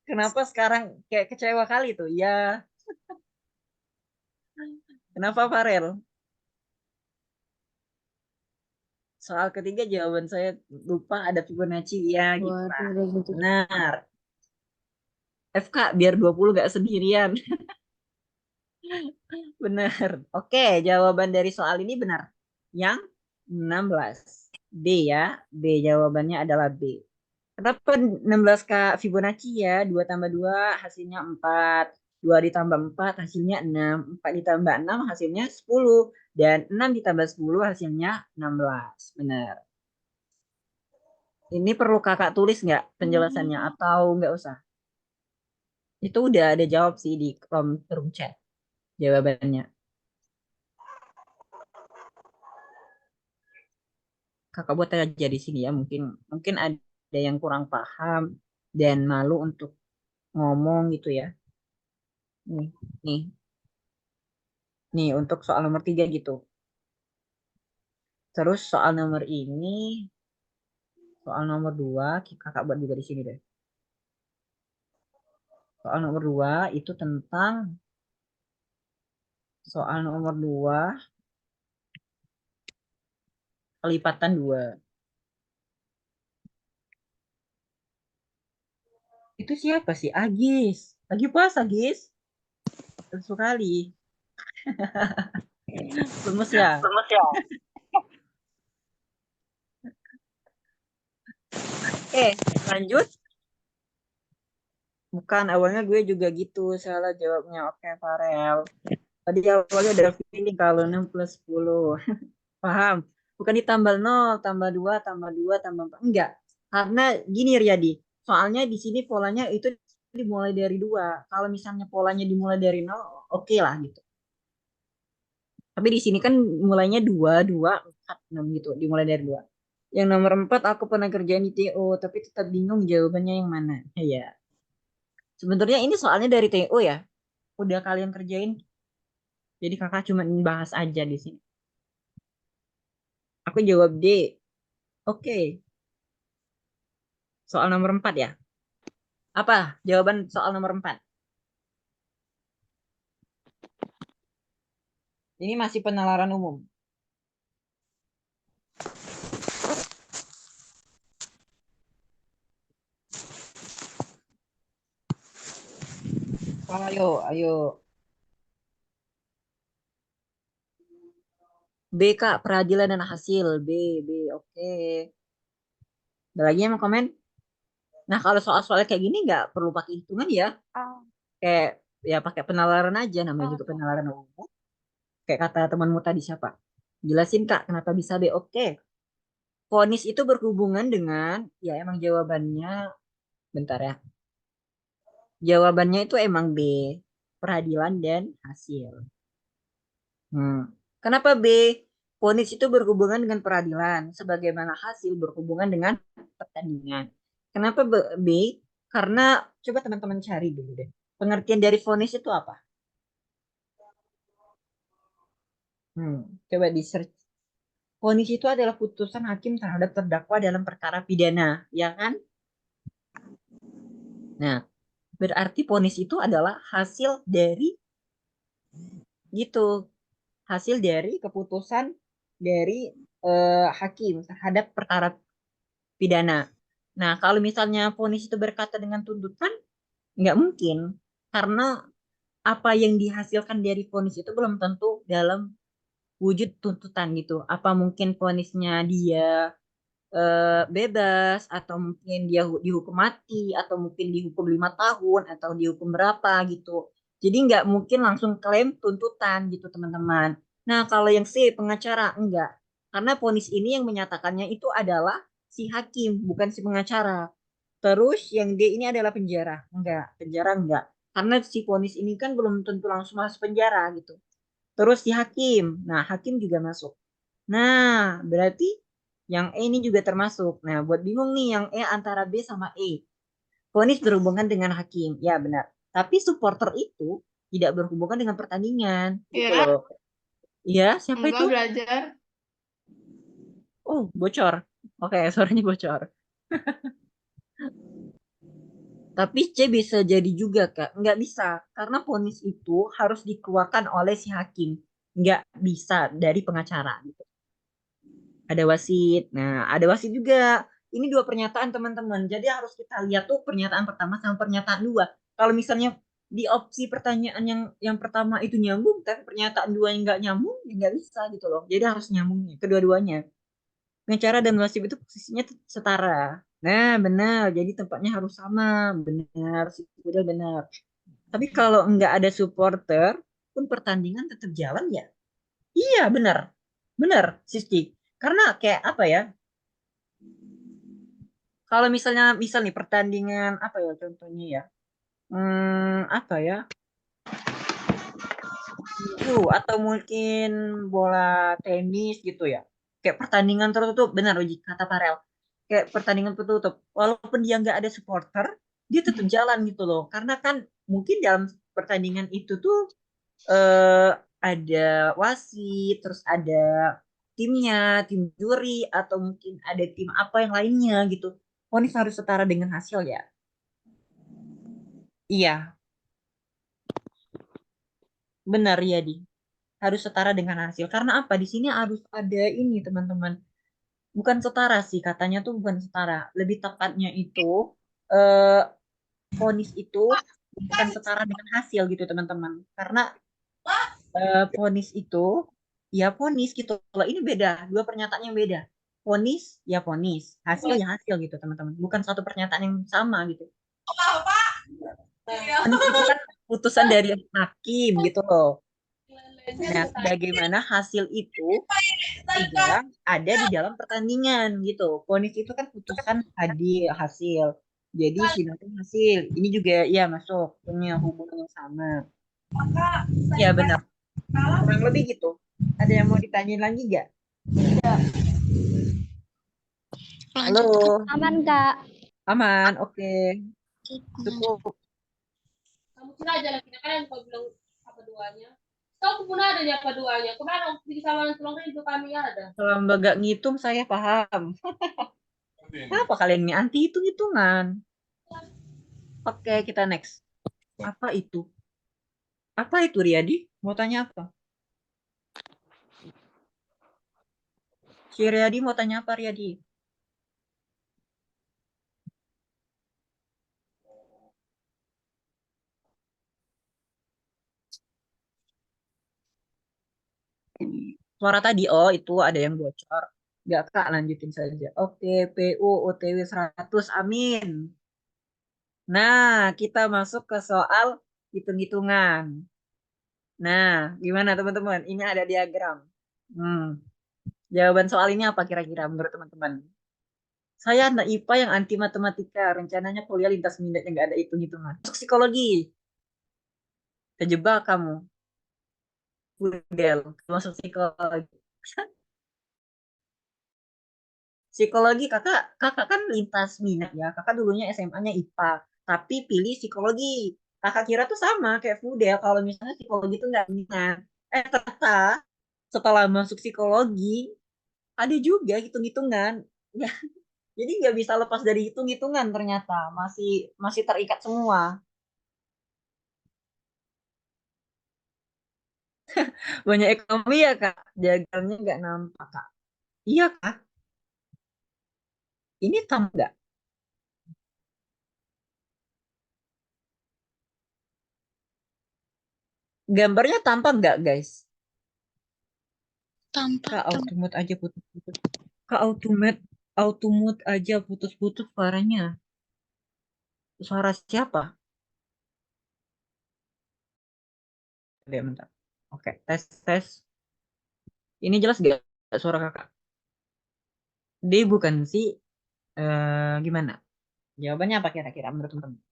Kenapa sekarang kayak kecewa kali tuh? Ya. Kenapa Farel? Soal ketiga jawaban saya lupa ada Fibonacci ya gitu. Waduh, udah gitu. Benar. FK biar 20 gak sendirian. Benar. Oke, jawaban dari soal ini benar. Yang 16. B ya. B jawabannya adalah B. Kenapa 16 Kak Fibonacci ya? 2 tambah 2 hasilnya 4. 2 ditambah 4 hasilnya 6. 4 ditambah 6 hasilnya 10. Dan 6 ditambah 10 hasilnya 16. Benar. Ini perlu kakak tulis nggak penjelasannya atau nggak usah? Itu udah ada jawab sih di room chat jawabannya. Kakak buat aja di sini ya, mungkin ada yang kurang paham dan malu untuk ngomong gitu ya. Nih, nih, nih untuk soal nomor 3 gitu. Terus soal nomor ini, soal nomor 2 kakak buat juga di sini deh. Soal nomor 2 itu tentang soal nomor 2 kelipatan 2. Itu siapa sih? Agis. Lagi puasa, Agis? Sekali. Lemes ya? Lanjut. Bukan, awalnya gue juga gitu. Salah jawabnya. Oke, Farel. Tadi awalnya udah feeling kalau 6 plus 10. Paham? Bukan ditambah 0, tambah 2, tambah 2, tambah 4. Enggak. Karena gini, Riyadi. Soalnya di sini polanya itu dimulai dari 2. Kalau misalnya polanya dimulai dari 0, oke lah gitu. Tapi di sini kan mulainya 2, 2, 4, 6 gitu. Dimulai dari 2. Yang nomor 4 aku pernah kerjain di TO, tapi tetap bingung jawabannya yang mana. Ya. Sebenarnya ini soalnya dari TO ya. Udah kalian kerjain. Jadi kakak cuma bahas aja di sini. Aku jawab D. Oke. Soal nomor 4 ya. Apa jawaban soal nomor 4? Ini masih penalaran umum. Ayo. B, Kak, peradilan dan hasil. B, oke. Ada lagi yang mau komen? Nah, kalau soal-soal kayak gini nggak perlu pakai hitungan ya. Kayak ya pakai penalaran aja, namanya juga penalaran umum. Kayak kata temanmu tadi siapa? Jelasin, Kak, kenapa bisa B? Oke. Vonis itu berhubungan dengan, ya emang jawabannya, bentar ya. Jawabannya itu emang B, peradilan dan hasil. Kenapa B? Vonis itu berhubungan dengan peradilan, sebagaimana hasil berhubungan dengan pertandingan. Kenapa B? Karena coba teman-teman cari dulu deh. Pengertian dari vonis itu apa? Coba di search. Vonis itu adalah putusan hakim terhadap terdakwa dalam perkara pidana, ya kan? Nah, berarti vonis itu adalah hasil dari gitu, hasil dari keputusan dari hakim terhadap perkara pidana. Nah, kalau misalnya vonis itu berkata dengan tuntutan, nggak mungkin. Karena apa yang dihasilkan dari vonis itu belum tentu dalam wujud tuntutan gitu. Apa mungkin vonisnya dia bebas, atau mungkin dia dihukum mati, atau mungkin dihukum 5 tahun, atau dihukum berapa gitu. Jadi nggak mungkin langsung klaim tuntutan gitu teman-teman. Nah, kalau yang C, pengacara, enggak. Karena vonis ini yang menyatakannya itu adalah si hakim, bukan si pengacara. Terus yang D ini adalah penjara. Enggak, penjara enggak. Karena si vonis ini kan belum tentu langsung masuk penjara gitu. Terus si hakim. Nah, hakim juga masuk. Nah, berarti yang E ini juga termasuk. Nah, buat bingung nih yang E antara B sama E. Vonis berhubungan dengan hakim. Ya, benar. Tapi supporter itu tidak berhubungan dengan pertandingan. Gitu Iya. loh. Iya, siapa Enggak itu? belajar. Oh, bocor. Oke, suaranya bocor. Tapi C bisa jadi juga, Kak. Nggak bisa. Karena vonis itu harus dikeluarkan oleh si hakim. Nggak bisa dari pengacara. Gitu. Ada wasit. Nah, ada wasit juga. Ini dua pernyataan teman-teman. Jadi harus kita lihat tuh pernyataan pertama sama pernyataan dua. Kalau misalnya di opsi pertanyaan yang pertama itu nyambung, tapi pernyataan dua yang nggak nyambung, ya nggak bisa gitu loh. Jadi harus nyambungnya, kedua-duanya. Pengacara dan wasit itu posisinya setara. Nah, benar. Jadi tempatnya harus sama. Benar, sih udah benar. Tapi kalau nggak ada supporter, pun pertandingan tetap jalan ya. Iya, benar. Benar, Siski. Karena kayak apa ya? Kalau misalnya misal nih pertandingan apa ya contohnya ya? Apa ya? Tinju atau mungkin bola tenis gitu ya. Kayak pertandingan tertutup, benar Uji kata Farel. Kayak pertandingan tertutup. Walaupun dia nggak ada supporter, dia tetap jalan gitu loh. Karena kan mungkin dalam pertandingan itu tuh ada wasit, terus ada timnya, tim juri, atau mungkin ada tim apa yang lainnya gitu. Vonis harus setara dengan hasil ya. Iya, benar ya di. Harus setara dengan hasil. Karena apa? Di sini harus ada ini teman-teman. Bukan setara sih katanya tuh bukan setara. Lebih tepatnya itu eh vonis itu bukan setara dengan hasil gitu teman-teman. Karena vonis itu ya vonis gitu. Kalau ini beda, dua pernyataan yang beda. Vonis ya vonis, hasil ya hasil gitu teman-teman. Bukan satu pernyataan yang sama gitu. Vonis itu kan putusan dari hakim gitu loh. Nah, bagaimana hasil itu tidak ada di dalam pertandingan gitu. Vonis itu kan putusan adil hasil. Jadi final hasil. Ini juga ya masuk punya hubungan yang sama. Ya benar. Kurang lebih gitu. Ada yang mau ditanyain lagi nggak? Lanjut, Halo, Kak. Aman, Kak. aman, oke. Lanjut. Cukup. Kamu kira aja lagi kan yang kau bilang apa duanya. Tahu aku pun ada apa duanya. Kemarin aku pergi sama tulang itu kami ada. Kalau lembaga ngitung saya paham. Apa kalian ini anti hitung-hitungan? Oke, kita next. Apa itu? Apa itu Riyadi? Mau tanya apa? Si Riyadi mau tanya apa Riyadi? Suara tadi, oh itu ada yang bocor. Nggak Kak, lanjutin saja. Oke, PU OTW 100, amin. Nah, kita masuk ke soal hitung-hitungan. Nah, gimana teman-teman? Ini ada diagram. Jawaban soal ini apa kira-kira menurut teman-teman? Saya anak IPA yang anti matematika. Rencananya kuliah lintas minat yang nggak ada hitung-hitungan. Masuk psikologi. Terjebak kamu. Budel. Masuk psikologi. Psikologi kakak kan lintas minat ya. Kakak dulunya SMA-nya IPA, tapi pilih psikologi. Kakak kira tuh sama kayak Fudel kalau misalnya psikologi tuh nggak minat. Ternyata setelah masuk psikologi ada juga hitung-hitungan. Ya, jadi nggak bisa lepas dari hitung-hitungan ternyata masih masih terikat semua. Banyak ekonomi ya Kak. Diagramnya nggak nampak Kak. Iya Kak. Ini tam nggak? Gambarnya tampak nggak guys? Tampak, Kak tampak. automate aja putus-putus. Kak automate aja putus-putus suaranya. Suara siapa? Oke, bentar. Oke, tes tes. Ini jelas gak suara kakak? D bukan sih. Gimana? Jawabannya apa kira-kira menurut teman-teman?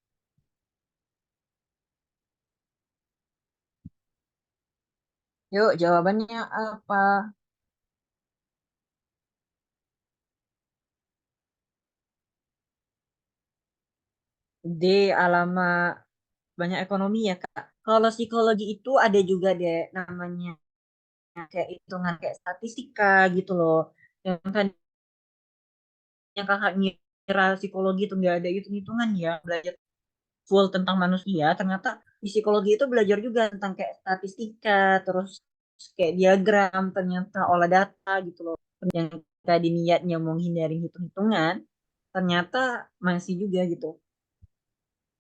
Yuk, jawabannya apa? D alamat banyak ekonomi ya kak. Kalau psikologi itu ada juga deh namanya kayak hitungan kayak statistika gitu loh. Yang tadi yang kakak ngira psikologi itu nggak ada hitung-hitungan ya belajar full tentang manusia. Ternyata di psikologi itu belajar juga tentang kayak statistika, terus kayak diagram, ternyata olah data gitu loh. Yang tadi niatnya mau hindarin hitung-hitungan, ternyata masih juga gitu.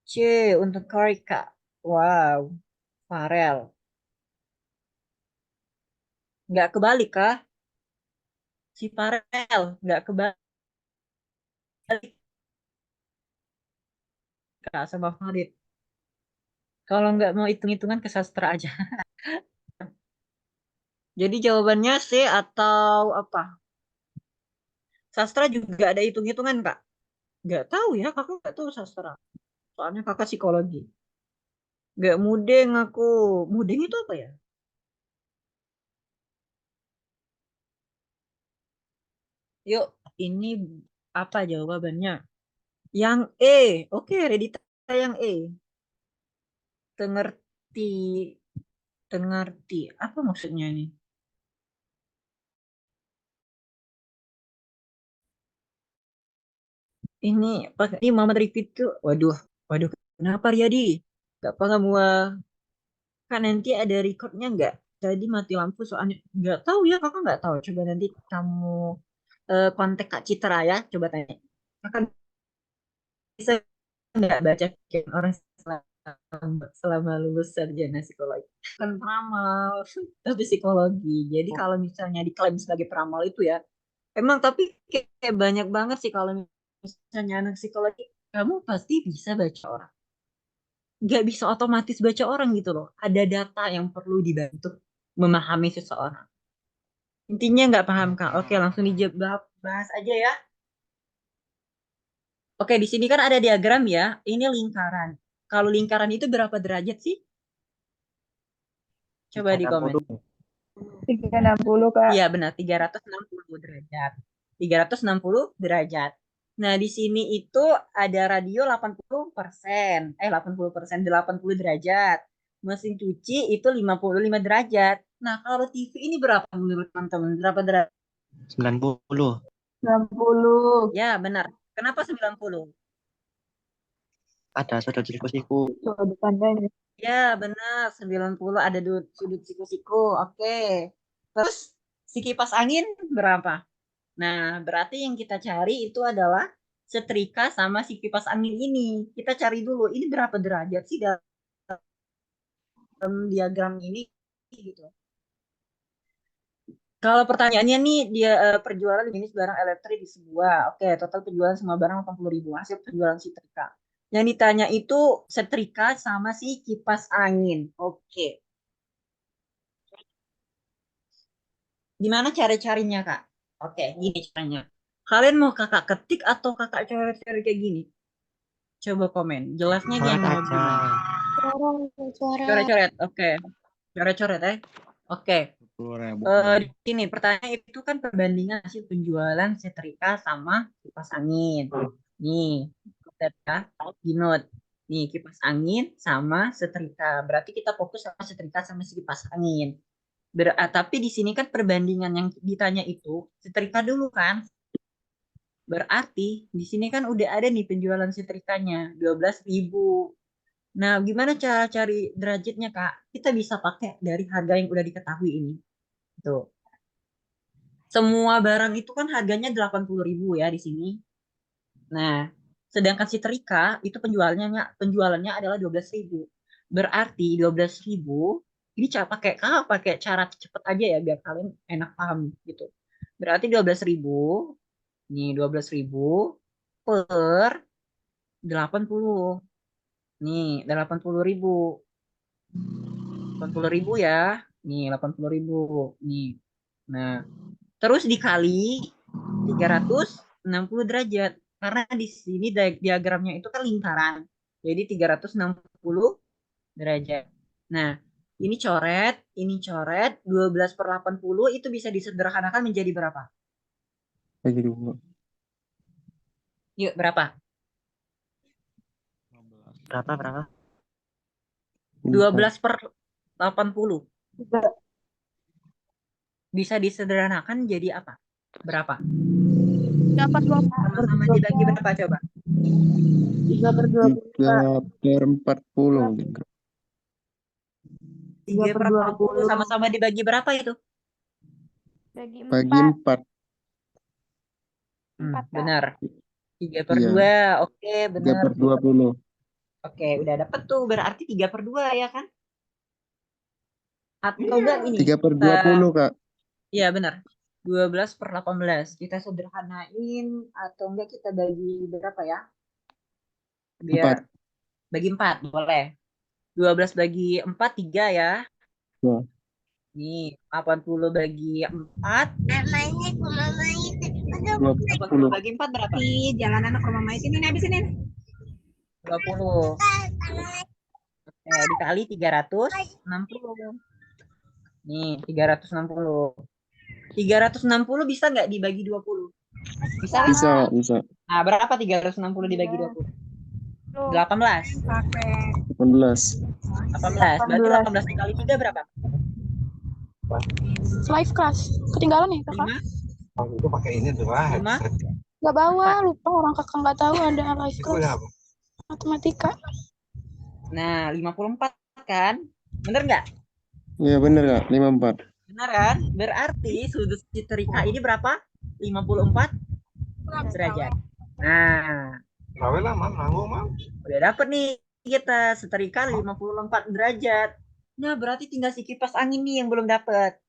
C untuk Korika. Wow, Farel. Nggak kebalik kah? Si Farel nggak kebalik kak sama Farid. Kalau nggak mau hitung-hitungan ke sastra aja. Jadi jawabannya C atau apa? Sastra juga ada hitung-hitungan, Kak. Nggak tahu ya, kakak nggak tahu sastra. Soalnya kakak psikologi. Nggak mudeng aku. Mudeng itu apa ya? Yuk, ini apa jawabannya? Yang E. Oke, Redita yang E. Tengerti. Tengerti. Apa maksudnya ini? Ini Muhammad Rifid tuh. Waduh. Waduh. Kenapa Riyadi? Gak paham wah. Kan nanti ada recordnya nggak? Tadi mati lampu soalnya. Nggak tahu ya, kakak nggak tahu. Coba nanti kamu kontak Kak Citra ya. Coba tanya. Kakak bisa nggak baca pikiran orang selama lulus sarjana psikologi? Kan peramal, tapi psikologi. Jadi kalau misalnya diklaim sebagai peramal itu ya, emang tapi kayak banyak banget sih kalau misalnya anak psikologi, kamu pasti bisa baca orang. Nggak bisa otomatis baca orang gitu loh. Ada data yang perlu dibantu memahami seseorang. Intinya nggak paham Kak. Oke, langsung dijawab bahas aja ya. Oke, di sini kan ada diagram ya. Ini lingkaran. Kalau lingkaran itu berapa derajat sih? Coba di komen. 360 Kak. Iya benar, 360 derajat. 360 derajat. Nah, di sini itu ada radio 80%. 80%, 80 derajat. Mesin cuci itu 55 derajat. Nah, kalau TV ini berapa menurut teman-teman? Berapa derajat? 90. 90. Ya, benar. Kenapa 90? Ada sudut siku-siku. Coba tandanya. Ya, benar. 90 ada sudut siku-siku. Oke. Terus si kipas angin berapa? Nah, berarti yang kita cari itu adalah setrika sama si kipas angin ini. Kita cari dulu, ini berapa derajat sih dalam diagram ini gitu. Kalau pertanyaannya nih dia perjualan jenis barang elektrik di sebuah. Oke, total penjualan semua barang 80.000 hasil penjualan setrika. Yang ditanya itu setrika sama si kipas angin. Oke. Gimana cara-carinya, Kak? Oke, gini caranya. Kalian mau kakak ketik atau kakak coret-coret kayak gini? Coba komen. Jelasnya Coret jangan aja. Suara. coret-coret. Oke. Coret-coret ya. Oke. 10.000. Di sini pertanyaan itu kan perbandingan hasil penjualan setrika sama kipas angin. Nih, kita di note. Nih, kipas angin sama setrika. Berarti kita fokus sama setrika sama si kipas angin. Tapi di sini kan perbandingan yang ditanya itu setrika dulu kan. Berarti di sini kan udah ada nih penjualan setrikanya 12.000. Nah, gimana cara cari derajatnya, Kak? Kita bisa pakai dari harga yang udah diketahui ini. Tuh. Semua barang itu kan harganya 80.000 ya di sini. Nah, sedangkan setrika itu penjualannya adalah 12.000. Berarti 12.000 ini pakai cara cepet aja ya biar kalian enak paham gitu. Berarti 12.000 nih 12.000 per 80. Nih 80.000. 80.000 ya. Nih 80.000. Nih. Nah, terus dikali 360 derajat. Karena di sini diagramnya itu kan lingkaran. Jadi 360 derajat. Nah, ini coret, 12 per 80 itu bisa disederhanakan menjadi berapa? Bagi 2. Yuk, berapa? Berapa? 12 per 80. Bisa disederhanakan jadi apa? Berapa? Dapat 20. Sama-sama dibagi berapa coba? 3 per 20. 3 per 40 mungkin. 3 per 40 sama-sama dibagi berapa itu? Bagi Bagi 4. 4. 4, Kak. Benar. 3/2. Iya. Oke, 3 benar. per 20. Oke, udah dapet tuh. Berarti 3/2 ya kan? Atau enggak ini? 3 per Kita, 20, Kak. iya benar. 12/18. Kita sederhanain atau enggak kita bagi berapa ya? Biar 4. bagi 4, boleh. 12 bagi 4, 3 ya. Ya. Nih, 80 bagi 4. 80 20. bagi 4 berapa? Jalan anak rumah Mait ini habis ini. 20. Oke, dikali 360. Nih, 360. 360 bisa nggak dibagi 20? Bisa kan? Bisa. Nah, berapa 360 dibagi 20? 18. 18. 18. Berarti 18 dikali 3 berapa? Live class. Ketinggalan ya, Kakak? 5? Itu pakai ini tuh lah. 5? Nggak bawa, lupa orang Kakak nggak tahu ada live class. Matematika. Nah, 54 kan? Bener nggak? Iya bener, Kak. 54. Benar kan? Berarti sudut setrika ini berapa? 54 derajat. Nah, udah dapet nih kita setrika 54 derajat. Nah, berarti tinggal si kipas angin nih yang belum dapet.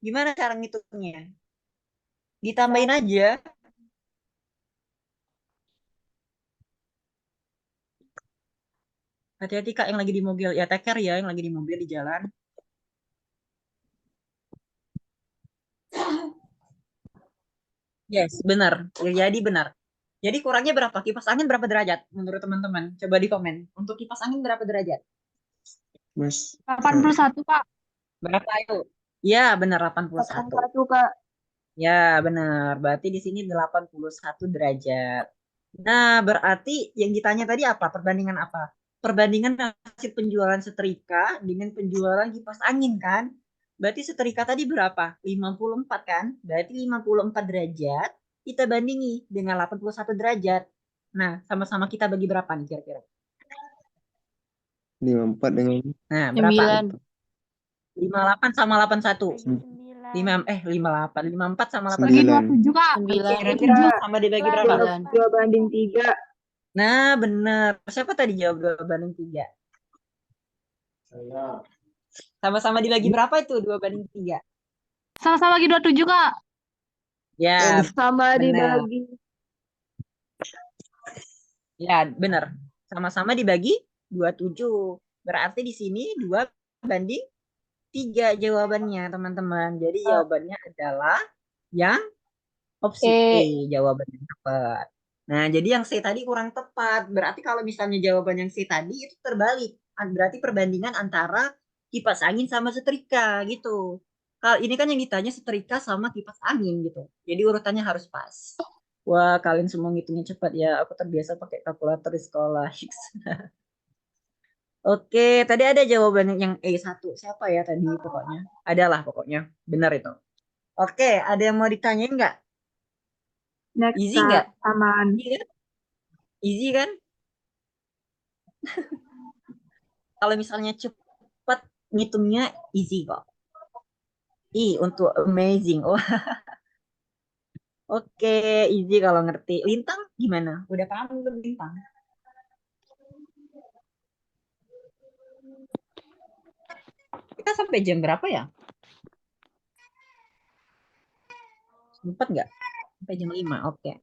Gimana cara ngitungnya? Ditambahin aja. Hati-hati Kak yang lagi di mobil. Ya, take care ya yang lagi di mobil di jalan. Yes, benar. Ya, jadi benar. Jadi kurangnya berapa? Kipas angin berapa derajat menurut teman-teman? Coba di komen. Untuk kipas angin berapa derajat? Mas. 81, Kak. Berapa itu? Ya, benar 81. 81, Kak. Ya, benar. Berarti di sini 81 derajat. Nah, berarti yang ditanya tadi apa? Perbandingan apa? Perbandingan hasil penjualan setrika dengan penjualan kipas angin kan? Berarti setrika tadi berapa? 54 kan? Berarti 54 derajat kita bandingi dengan 81 derajat. Nah, sama-sama kita bagi berapa nih kira-kira? 54 dengan Nah, berapa? 9. 58 sama 81. 58. 54 sama 81. 9. 27, Kak. 9. Kira-kira sama dibagi berapa? 2/3. Nah, benar. Siapa tadi jawab 2/3? Sama-sama dibagi berapa itu 2/3? Sama-sama bagi 27, Kak. Ya, Sama benar. dibagi. Ya, benar. Sama-sama dibagi 27. Berarti di sini 2/3 jawabannya, teman-teman. Jadi jawabannya adalah yang opsi E, jawabannya tepat. Nah, jadi yang C tadi kurang tepat. Berarti kalau misalnya jawaban yang C tadi itu terbalik. Berarti perbandingan antara kipas angin sama setrika gitu. Kalau ini kan yang ditanya setrika sama kipas angin gitu. Jadi urutannya harus pas. Wah, kalian semua ngitungnya cepat ya. Aku terbiasa pakai kalkulator di sekolah. Oke, tadi ada jawaban yang E1. Siapa ya tadi pokoknya? Adalah pokoknya. Benar itu. Oke, ada yang mau ditanyain nggak? Next, Easy nggak? aman. Easy kan? Easy kan? Kalau misalnya cepat ngitungnya easy kok. Untuk amazing. Oh. Oke, easy kalau ngerti. Lintang gimana? Udah paham belum Lintang? Kita sampai jam berapa ya? Sempat nggak? Sampai jam 5. Oke.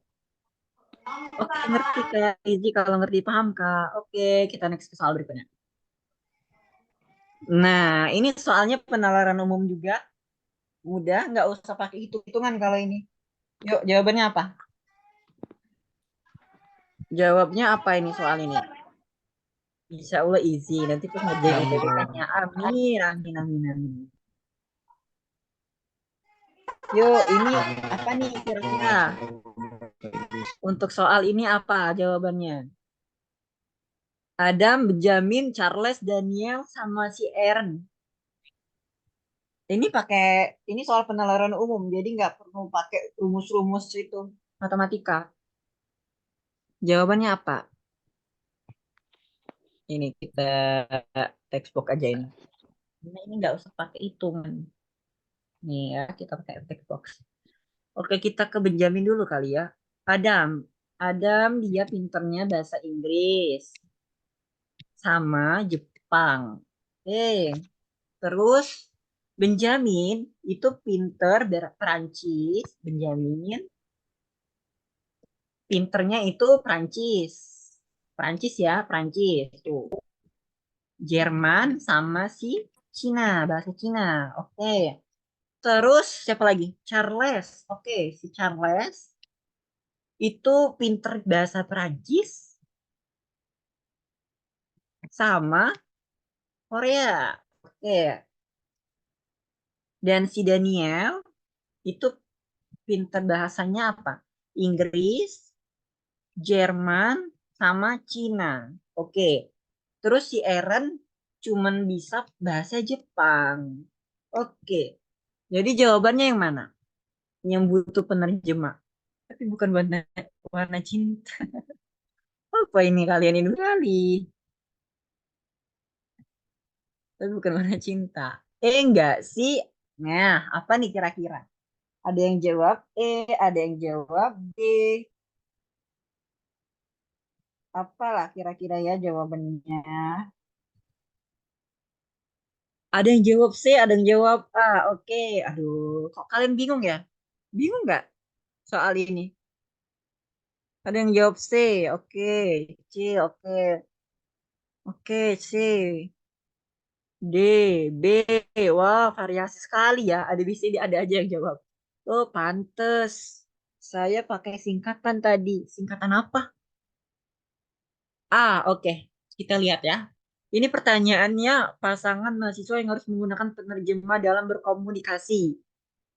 Oke, ngerti Kak. Easy kalau ngerti paham Kak. Oke, kita next ke soal berikutnya. Nah, ini soalnya penalaran umum juga. Mudah, nggak usah pakai hitung-hitungan kalau ini. Yuk, jawabannya apa? Jawabnya apa ini soal ini? Insya Allah easy. Nanti pas ngerjain UTBK-nya. Amin, amin, amin, amin. Yuk, ini apa nih kira-kira? Untuk soal ini apa jawabannya? Adam, Benjamin, Charles, Daniel, sama si Aaron. Ini soal penalaran umum, jadi nggak perlu pakai rumus-rumus itu matematika. Jawabannya apa? Ini kita textbook aja ini. Ini nggak usah pakai hitungan. Nih ya, kita pakai textbook. Oke, kita ke Benjamin dulu kali ya. Adam. Adam dia pinternya bahasa Inggris sama Jepang. Terus Benjamin itu pinter Perancis. Benjamin pinternya itu Perancis. Perancis ya, Perancis tuh. Jerman sama si Cina, bahasa Cina. Oke. Terus siapa lagi? Charles. Oke, si Charles itu pinter bahasa Perancis sama Korea. Oke. Dan si Daniel itu pinter bahasanya apa? Inggris, Jerman, sama Cina. Oke. Terus si Aaron cuman bisa bahasa Jepang. Oke. Jadi jawabannya yang mana? Yang butuh penerjemah. Tapi bukan warna warna cinta. Apa ini kalian ini kali? Tapi bukan warna cinta. Enggak sih. Nah, apa nih kira-kira? Ada yang jawab ada yang jawab B. Apalah kira-kira ya jawabannya? Ada yang jawab C, ada yang jawab A. Oke, aduh, kok kalian bingung ya? Bingung nggak soal ini? Ada yang jawab C, oke, C, oke, oke, C, D, B. Wah, variasi sekali ya. Ada di sini ada aja yang jawab. Oh, pantes. Saya pakai singkatan tadi. Singkatan apa? Oke. Kita lihat ya. Ini pertanyaannya pasangan mahasiswa yang harus menggunakan penerjemah dalam berkomunikasi.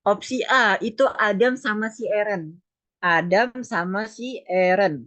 Opsi A itu Adam sama si Eren. Adam sama si Eren.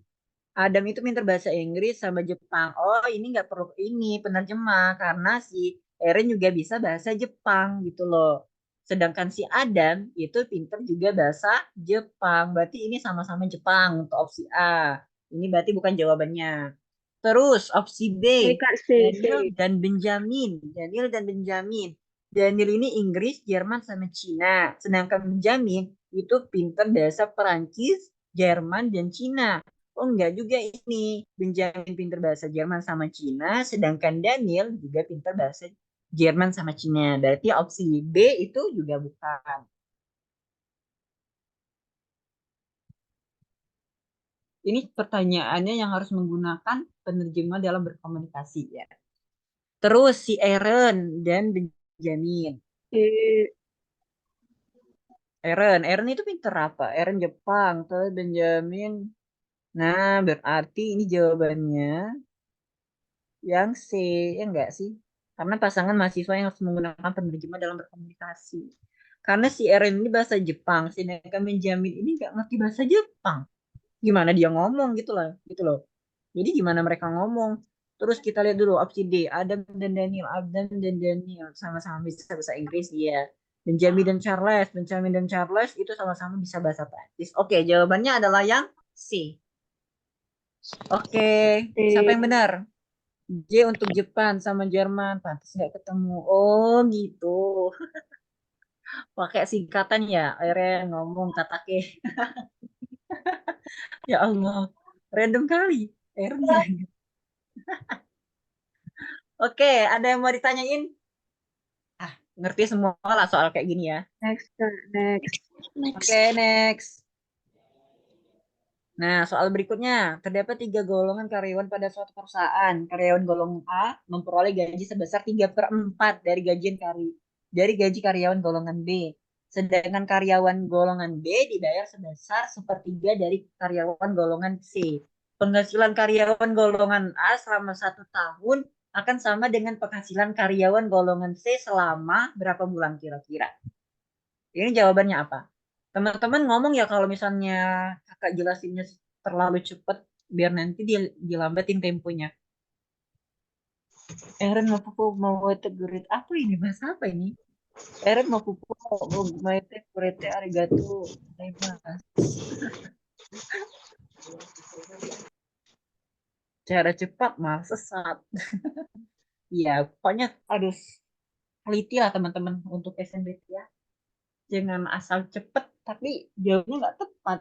Adam itu pintar bahasa Inggris sama Jepang. Oh, ini nggak perlu ini penerjemah karena si Eren juga bisa bahasa Jepang gitu loh. Sedangkan si Adam itu pintar juga bahasa Jepang. Berarti ini sama-sama Jepang untuk opsi A. Ini berarti bukan jawabannya. Terus opsi B, Kak, C, Daniel dan Benjamin. Daniel dan Benjamin. Daniel ini Inggris, Jerman, sama Cina. Sedangkan Benjamin itu pintar bahasa Perancis, Jerman, dan Cina. Oh enggak juga ini. Benjamin pintar bahasa Jerman sama Cina, sedangkan Daniel juga pintar bahasa Jerman sama Cina. Berarti opsi B itu juga bukan. Ini pertanyaannya yang harus menggunakan penerjemah dalam berkomunikasi ya. Terus si Aaron dan Benjamin. Aaron itu pinter apa? Aaron Jepang, terus Benjamin. Nah, berarti ini jawabannya yang C, ya enggak sih? Karena pasangan mahasiswa yang harus menggunakan penerjemah dalam berkomunikasi. Karena si Aaron ini bahasa Jepang, sedangkan Benjamin ini nggak ngerti bahasa Jepang. Gimana dia ngomong gitu loh. Jadi gimana mereka ngomong? Terus kita lihat dulu opsi D, Adam dan Daniel. Adam dan Daniel sama-sama bisa bahasa Inggris dia. Benjamin dan Charles itu sama-sama bisa bahasa Prancis. Oke, jawabannya adalah yang C. Oke, siapa yang benar? J untuk Jepang sama Jerman. Pantas nggak ketemu. Oh gitu. Pakai singkatan ya. Akhirnya ngomong katake. Ya Allah. Random kali. Aaron. Oke, ada yang mau ditanyain? Ngerti semua lah soal kayak gini ya. Next, Kak, next. Oke, next. Nah, soal berikutnya. Terdapat 3 golongan karyawan pada suatu perusahaan. Karyawan golongan A memperoleh gaji sebesar 3/4 dari gaji karyawan golongan B. Sedangkan karyawan golongan B dibayar sebesar 1/3 dari karyawan golongan C. Penghasilan karyawan golongan A selama 1 tahun akan sama dengan penghasilan karyawan golongan C selama berapa bulan kira-kira? Ini jawabannya apa? Teman-teman ngomong ya kalau misalnya kakak jelasinnya terlalu cepat biar nanti dilambatin temponya. Eren mau pupu mau gurit apa ini bahasa apa ini? Eren mau pupu mau maite kurete arigato gozaimasu. Cara cepat malah sesat. Iya, pokoknya harus teliti lah teman-teman untuk SNBT ya. Jangan asal cepet tapi jawabnya nggak tepat.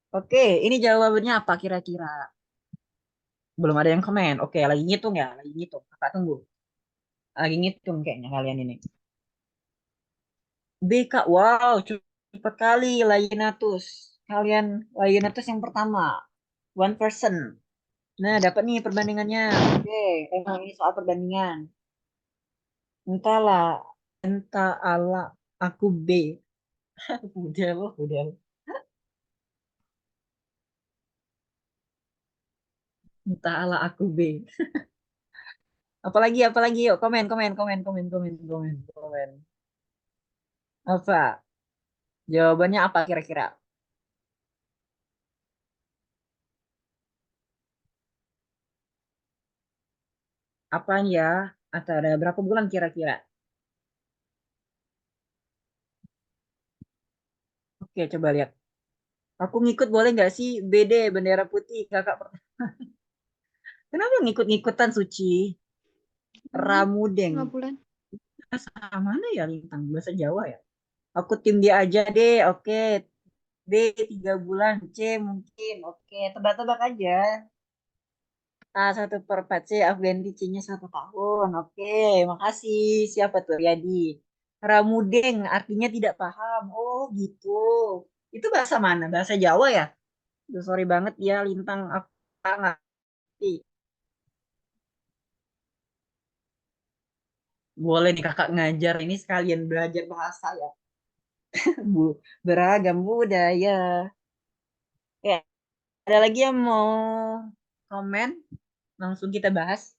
Oke, ini jawabannya apa kira-kira? Belum ada yang komen. Oke, lagi ngitung ya, lagi ngitung. Kakak tunggu. Lagi ngitung kayaknya kalian ini. B, Kak. Wow, cepat kali Layinatus. Kalian Layinatus yang pertama. One person. Nah, dapat nih perbandingannya. Oke, emang ini soal perbandingan. Entahlah, entah ala aku B. Udah loh, udah. Entah ala aku B. Apalagi, yuk, komen, komen, komen, komen, komen, komen, komen. Apa? Jawabannya apa kira-kira? Apaan ya? Atau ada berapa bulan kira-kira? Oke, coba lihat. Aku ngikut boleh nggak sih? BD, bendera putih, kakak. Kenapa ngikut-ngikutan Suci? Ramudeng. 5 bulan. Bahasa mana ya Lintang? Bahasa Jawa ya? Aku tim dia aja deh. Oke. D 3 bulan. C mungkin. Oke. Tebak-tebak aja. A 1/4. C Afganti. C-nya 1 tahun. Oke. Makasih. Siapa tuh? Riyadi. Ramudeng artinya tidak paham. Oh gitu. Itu bahasa mana? Bahasa Jawa ya? Duh, sorry banget ya Lintang. Aku nggak ngerti. Boleh nih kakak ngajar. Ini sekalian belajar bahasa ya. Beragam budaya. Ya, ada lagi yang mau komen? Langsung kita bahas.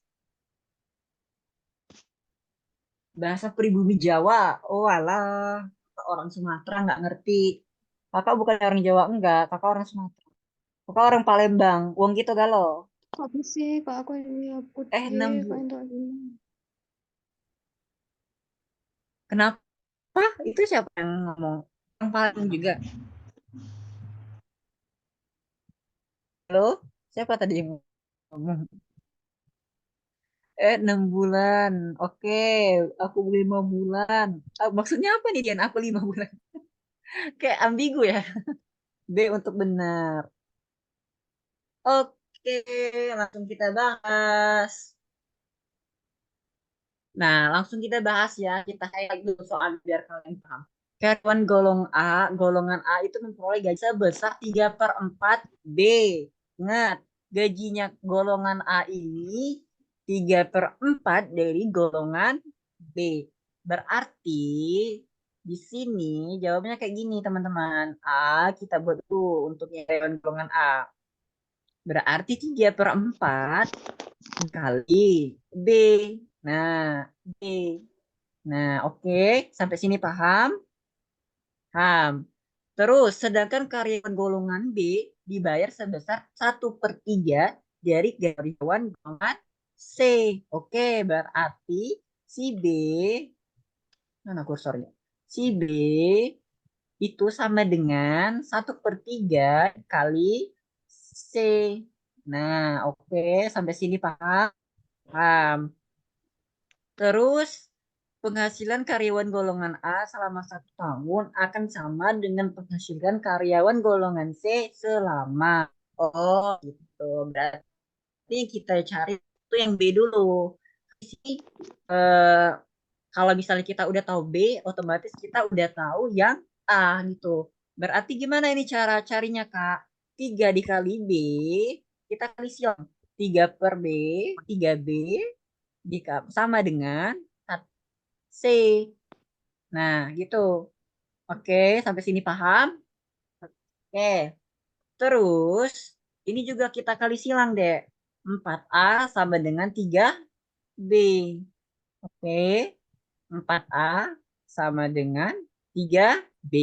Bahasa pribumi Jawa. Oh alah, orang Sumatera nggak ngerti. Kakak bukan orang Jawa enggak, kakak orang Sumatera. Kakak orang Palembang. Uang gitu galau. Apa sih kak aku ini aku Enam dia bu. kak enggak ini. Kenapa? Itu siapa yang ngomong? Orang Palembang juga. Halo? Siapa tadi yang ngomong? 6 bulan. Oke, aku 5 bulan. Maksudnya apa nih Dian? Aku 5 bulan. Kayak ambigu ya. B untuk benar. Oke, langsung kita bahas. Nah, langsung kita bahas ya. Kita highlight dulu soal biar kalian paham. Karyawan golongan A itu memperoleh gaji sebesar 3/4 B. Ingat, gajinya golongan A ini 3/4 dari golongan B. Berarti di sini jawabnya kayak gini teman-teman. A kita buat dulu untuk karyawan golongan A. Berarti 3/4 kali B. Nah, B. Nah, oke. Sampai sini paham? Paham. Terus, sedangkan karyawan golongan B dibayar sebesar 1/3 dari karyawan golongan C. Oke, berarti si B, mana kursornya? Si B itu sama dengan 1/3 kali C. Nah, oke. Sampai sini paham? Paham. Terus, penghasilan karyawan golongan A selama 1 tahun akan sama dengan penghasilan karyawan golongan C selama. Oh, gitu. Berarti kita cari itu yang B dulu. Di sini, eh, kalau misalnya kita udah tahu B, otomatis kita udah tahu yang A gitu. Berarti gimana ini cara carinya, Kak? 3 dikali B, kita kali silang. 3/B, 3B, sama dengan C. Nah, gitu. Oke, sampai sini paham? Oke. Terus, ini juga kita kali silang, deh. 4A sama dengan 3B. Oke. 4A sama dengan 3B.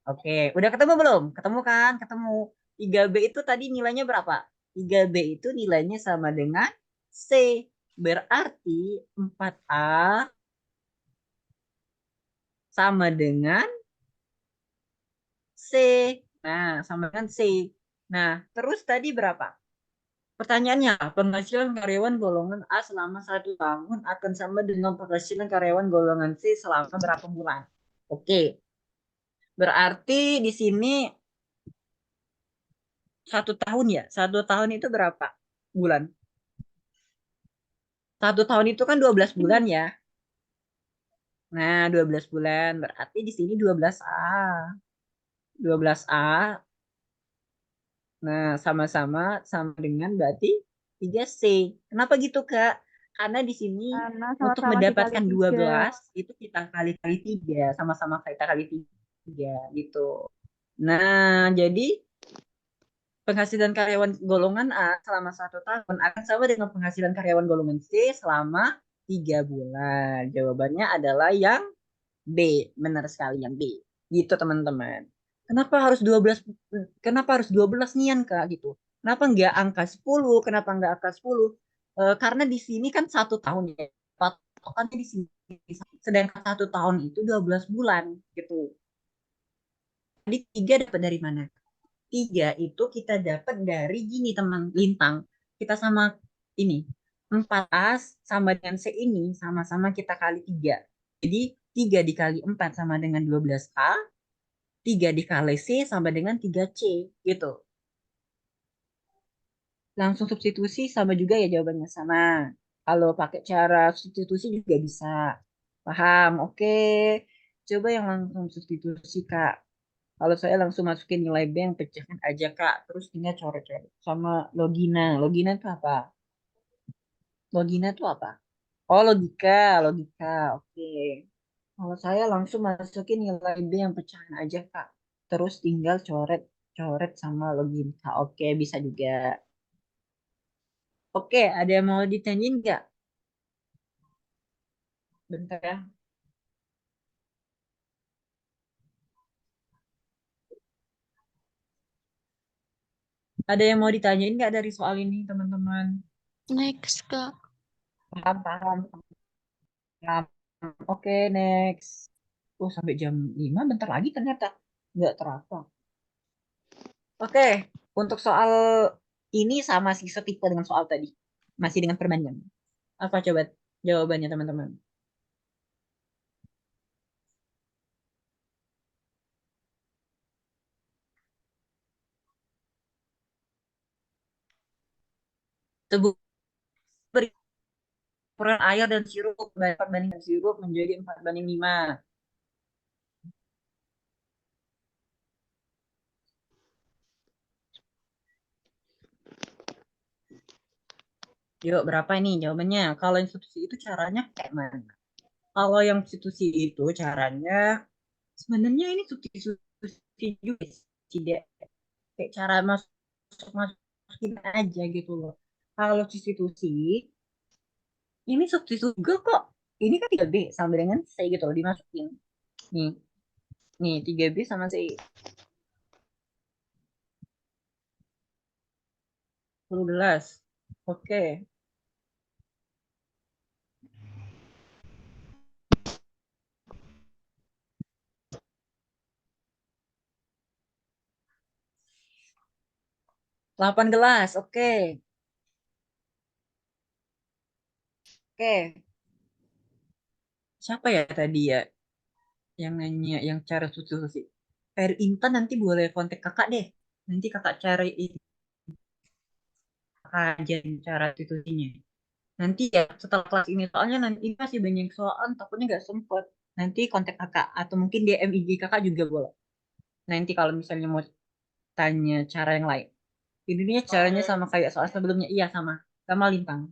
Oke, udah ketemu belum? Ketemu kan? Ketemu. 3B itu tadi nilainya berapa? 3B itu nilainya sama dengan C. Berarti 4A sama dengan C. Nah, sama dengan C. Nah, terus tadi berapa? Pertanyaannya, penghasilan karyawan golongan A selama 1 tahun akan sama dengan penghasilan karyawan golongan C selama berapa bulan? Oke, berarti di sini 1 tahun ya? 1 tahun itu berapa bulan? 1 tahun itu kan 12 bulan ya. Nah, 12 bulan. Berarti di sini 12A. 12A. Nah, sama-sama sama dengan berarti 3C. Kenapa gitu, Kak? Karena di sini Karena untuk sama-sama dikali mendapatkan 3. 12 itu kita kali-kali 3, sama-sama kita kali 3 gitu. Nah, jadi penghasilan karyawan golongan A selama 1 tahun akan sama dengan penghasilan karyawan golongan C selama 3 bulan. Jawabannya adalah yang B. Benar sekali yang B. Gitu teman-teman. Kenapa harus 12? Kenapa harus 12 nian Kak gitu? Kenapa nggak angka 10? Kenapa nggak angka 10? Karena di sini kan 1 tahun ya. Patokannya di sini. Sedangkan 1 tahun itu 12 bulan gitu. Jadi 3 dapat dari mana? 3 itu kita dapat dari gini teman lintang. Kita sama ini. 4A sama dengan C ini sama-sama kita kali 3. Jadi 3 dikali 4 sama dengan 12A. 3 dikali C sama dengan 3C. Gitu. Langsung substitusi sama juga ya jawabannya sama. Kalau pakai cara substitusi juga bisa. Paham? Oke. Coba yang langsung substitusi, Kak. Kalau saya langsung masukin nilai B yang pecahan aja, Kak. Terus tinggal coret-coret. Sama logina. Logina itu apa? Logina itu apa? Oh, logika. Logika. Oke. Kalau saya langsung masukin nilai B yang pecahan aja, Kak. Terus tinggal coret-coret sama logika. Oke, bisa juga. Oke, ada yang mau ditanyain nggak? Bentar ya. Ada yang mau ditanyain nggak dari soal ini, teman-teman? Next, Kak. Paham, paham. Paham. Oke, next. Oh, sampai jam 5 bentar lagi ternyata. Nggak terasa. Oke, untuk soal ini sama sih setipe dengan soal tadi. Masih dengan perbandingan. Apa coba jawabannya, teman-teman? Tebu peran air dan sirup 4 banding sirup menjadi 4:5. Yuk, berapa ini jawabannya? Kalau yang substitusi itu caranya kayak mana? Kalau yang substitusi itu caranya sebenarnya ini substitusi juga sih, Dek. Kayak cara masukin aja gitu loh. Kalau substitusi ini substitusi juga kok. Ini kan 3B sama dengan C gitu loh dimasukin. Nih, nih 3B sama C. 12. Oke. Delapan gelas, oke. Oke. Siapa ya tadi ya yang nanya yang cara substitusi? Per Intan nanti boleh kontak kakak deh. Nanti kakak cari aja cara substitusinya. Nanti ya setelah kelas ini soalnya nanti masih banyak soal takutnya nggak sempet. Nanti kontak kakak atau mungkin DM IG kakak juga boleh. Nanti kalau misalnya mau tanya cara yang lain. Ini caranya sama kayak soal sebelumnya. Iya sama. Sama Lintang.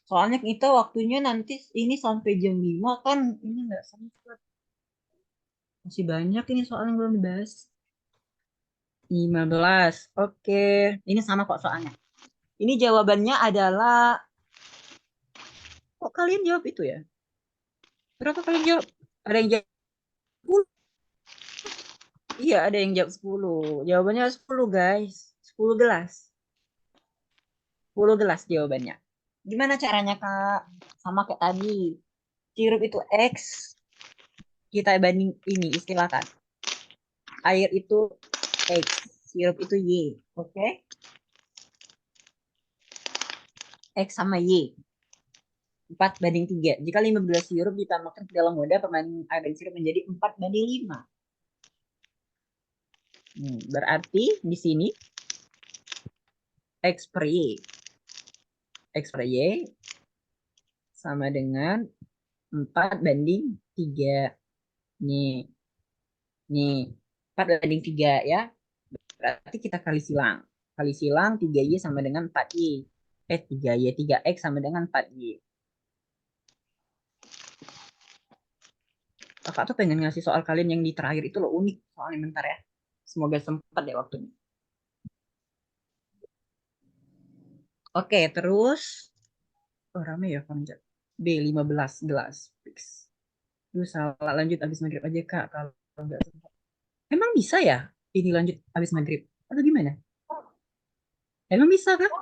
Soalnya kita waktunya nanti ini sampai jam 5 kan ini nggak sempet. Masih banyak ini soal yang belum dibahas. 15. Oke. Ini sama kok soalnya. Ini jawabannya adalah kok kalian jawab itu ya? Berapa kalian jawab? Ada yang jawab 10? Iya, ada yang jawab 10. Jawabannya 10, guys. 10 gelas. 10 gelas jawabannya. Gimana caranya, Kak? Sama kayak tadi. Sirup itu X. Kita banding ini istilahkan. Air itu X. Sirup itu Y. Oke? X sama Y. 4:3. Jika 15 sirup ditambahkan ke dalam wadah, perbandingan air dan sirup menjadi 4:5. Berarti di sini X per Y. X per Y sama dengan 4/3. Nih. Nih. 4/3 ya. Berarti kita kali silang. Kali silang 3Y sama dengan 4Y. 3Y. 3X sama dengan 4Y. Kakak tuh pengen ngasih soal kalian yang di terakhir itu loh, unik soalnya, bentar ya. Semoga sempat ya waktunya. Oke, terus rame ya panjat. B15 gelas fix. Duh, salah, lanjut abis maghrib aja Kak kalau nggak sempat. Emang bisa ya ini lanjut abis maghrib? Atau gimana? Emang bisa Kak?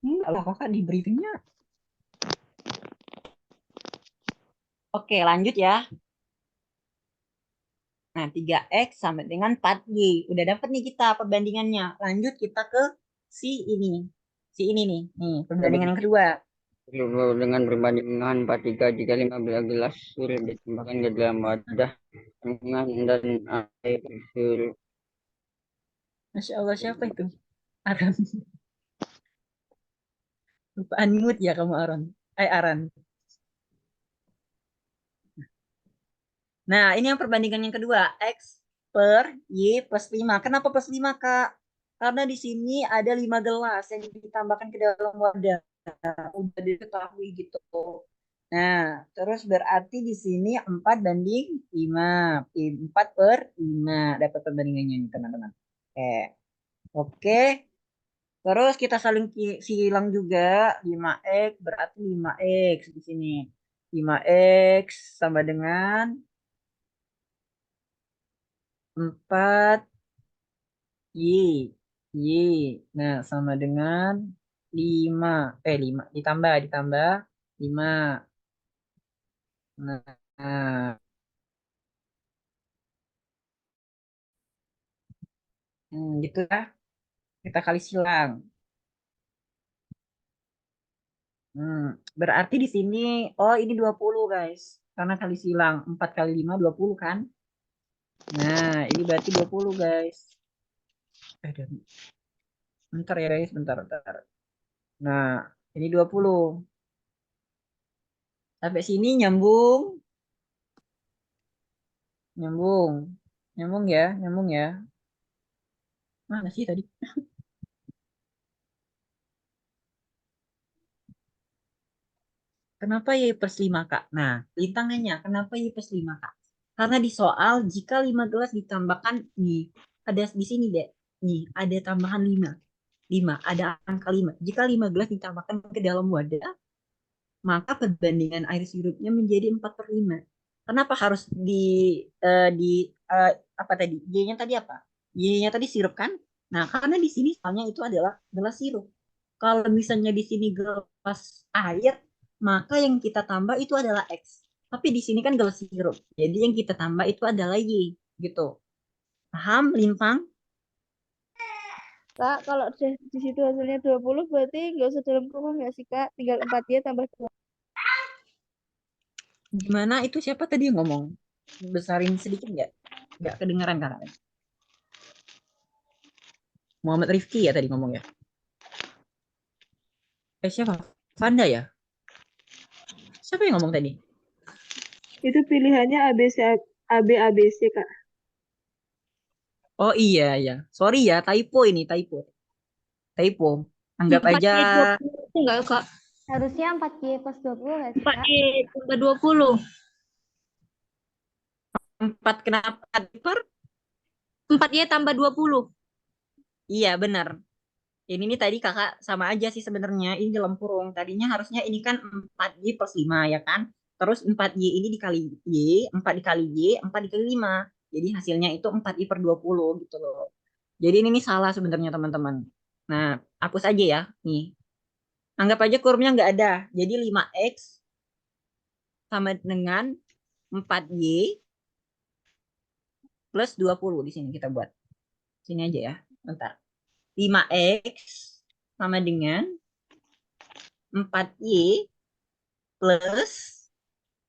Enggak lah, Kakak di briefingnya. Oke, lanjut ya. Nah, 3X sama dengan 4Y. Udah dapet nih kita perbandingannya. Lanjut kita ke si ini. Si ini nih. Nih, perbandingan yang kedua. Dengan perbandingan 43 jika 15 gelas sudah ditambahkan ke dalam wadah tengah dan air susu. Masya Allah, siapa itu? Aran. Lupa unmute ya kamu, Aran. Aran. Nah, ini yang perbandingan yang kedua. X per Y plus 5. Kenapa plus 5, Kak? Karena di sini ada 5 gelas yang ditambahkan ke dalam wadah. Udah diketahui gitu. Nah, terus berarti di sini 4/5. 4/5. Dapat perbandingannya nih, teman-teman. Oke. Terus kita saling silang juga. 5X berarti 5X di sini. 5X sama dengan 4Y. Y. Nah, sama dengan 5. 5. Ditambah 5. Nah, gitu ya. Kita kali silang. Berarti di sini, oh ini 20 guys. Karena kali silang. 4 kali 5, 20 kan? Nah, ini berarti 20 guys. Bentar ya guys, bentar. Nah, ini 20. Sampai sini nyambung. Nyambung ya. Mana sih tadi? Kenapa Y plus 5, Kak? Nah, Lintang nanya, kenapa Y plus 5, Kak? Karena di soal, jika 5 gelas ditambahkan, nih, ada di sini deh. Nih, ada tambahan 5. 5, ada angka 5. Jika 5 gelas ditambahkan ke dalam wadah, maka perbandingan air sirupnya menjadi 4/5. Kenapa harus apa tadi? Y-nya tadi apa? Y-nya tadi sirup kan? Nah, karena di sini soalnya itu adalah gelas sirup. Kalau misalnya di sini gelas air, maka yang kita tambah itu adalah X. Tapi di sini kan gelas sirup. Jadi yang kita tambah itu adalah Y, gitu. Paham, Lintang? Kak, kalau di situ hasilnya 20 berarti nggak usah dalam kurung ya sih Kak? Tinggal 4Y tambah 2. Gimana itu, siapa tadi yang ngomong? Besarin sedikit nggak? Nggak kedengaran kan? Muhammad Rifki ya tadi ngomong ya? Siapa? Fanda ya? Siapa yang ngomong tadi? Itu pilihannya ABC, Kak. Oh iya ya. Sorry ya, typo ini, typo. Anggap aja 4Y 20 enggak, Kak? Harusnya 4Y plus 20 nggak sih, Kak? 4Y tambah 20. 4 kenapa? Per? 4Y tambah 20. Iya, benar. Ini nih tadi kakak sama aja sih sebenarnya. Ini dalam kurung. Tadinya harusnya ini kan 4Y plus 5 ya kan? Terus 4Y ini dikali Y, 4 dikali Y, 4 dikali 5. Jadi hasilnya itu 4Y per 20 gitu loh. Jadi ini nih salah sebenarnya teman-teman. Nah, hapus aja ya. Nih. Anggap aja kurungnya nggak ada. Jadi 5X sama dengan 4Y plus 20 di sini kita buat. Sini aja ya. Bentar. 5X sama dengan 4Y plus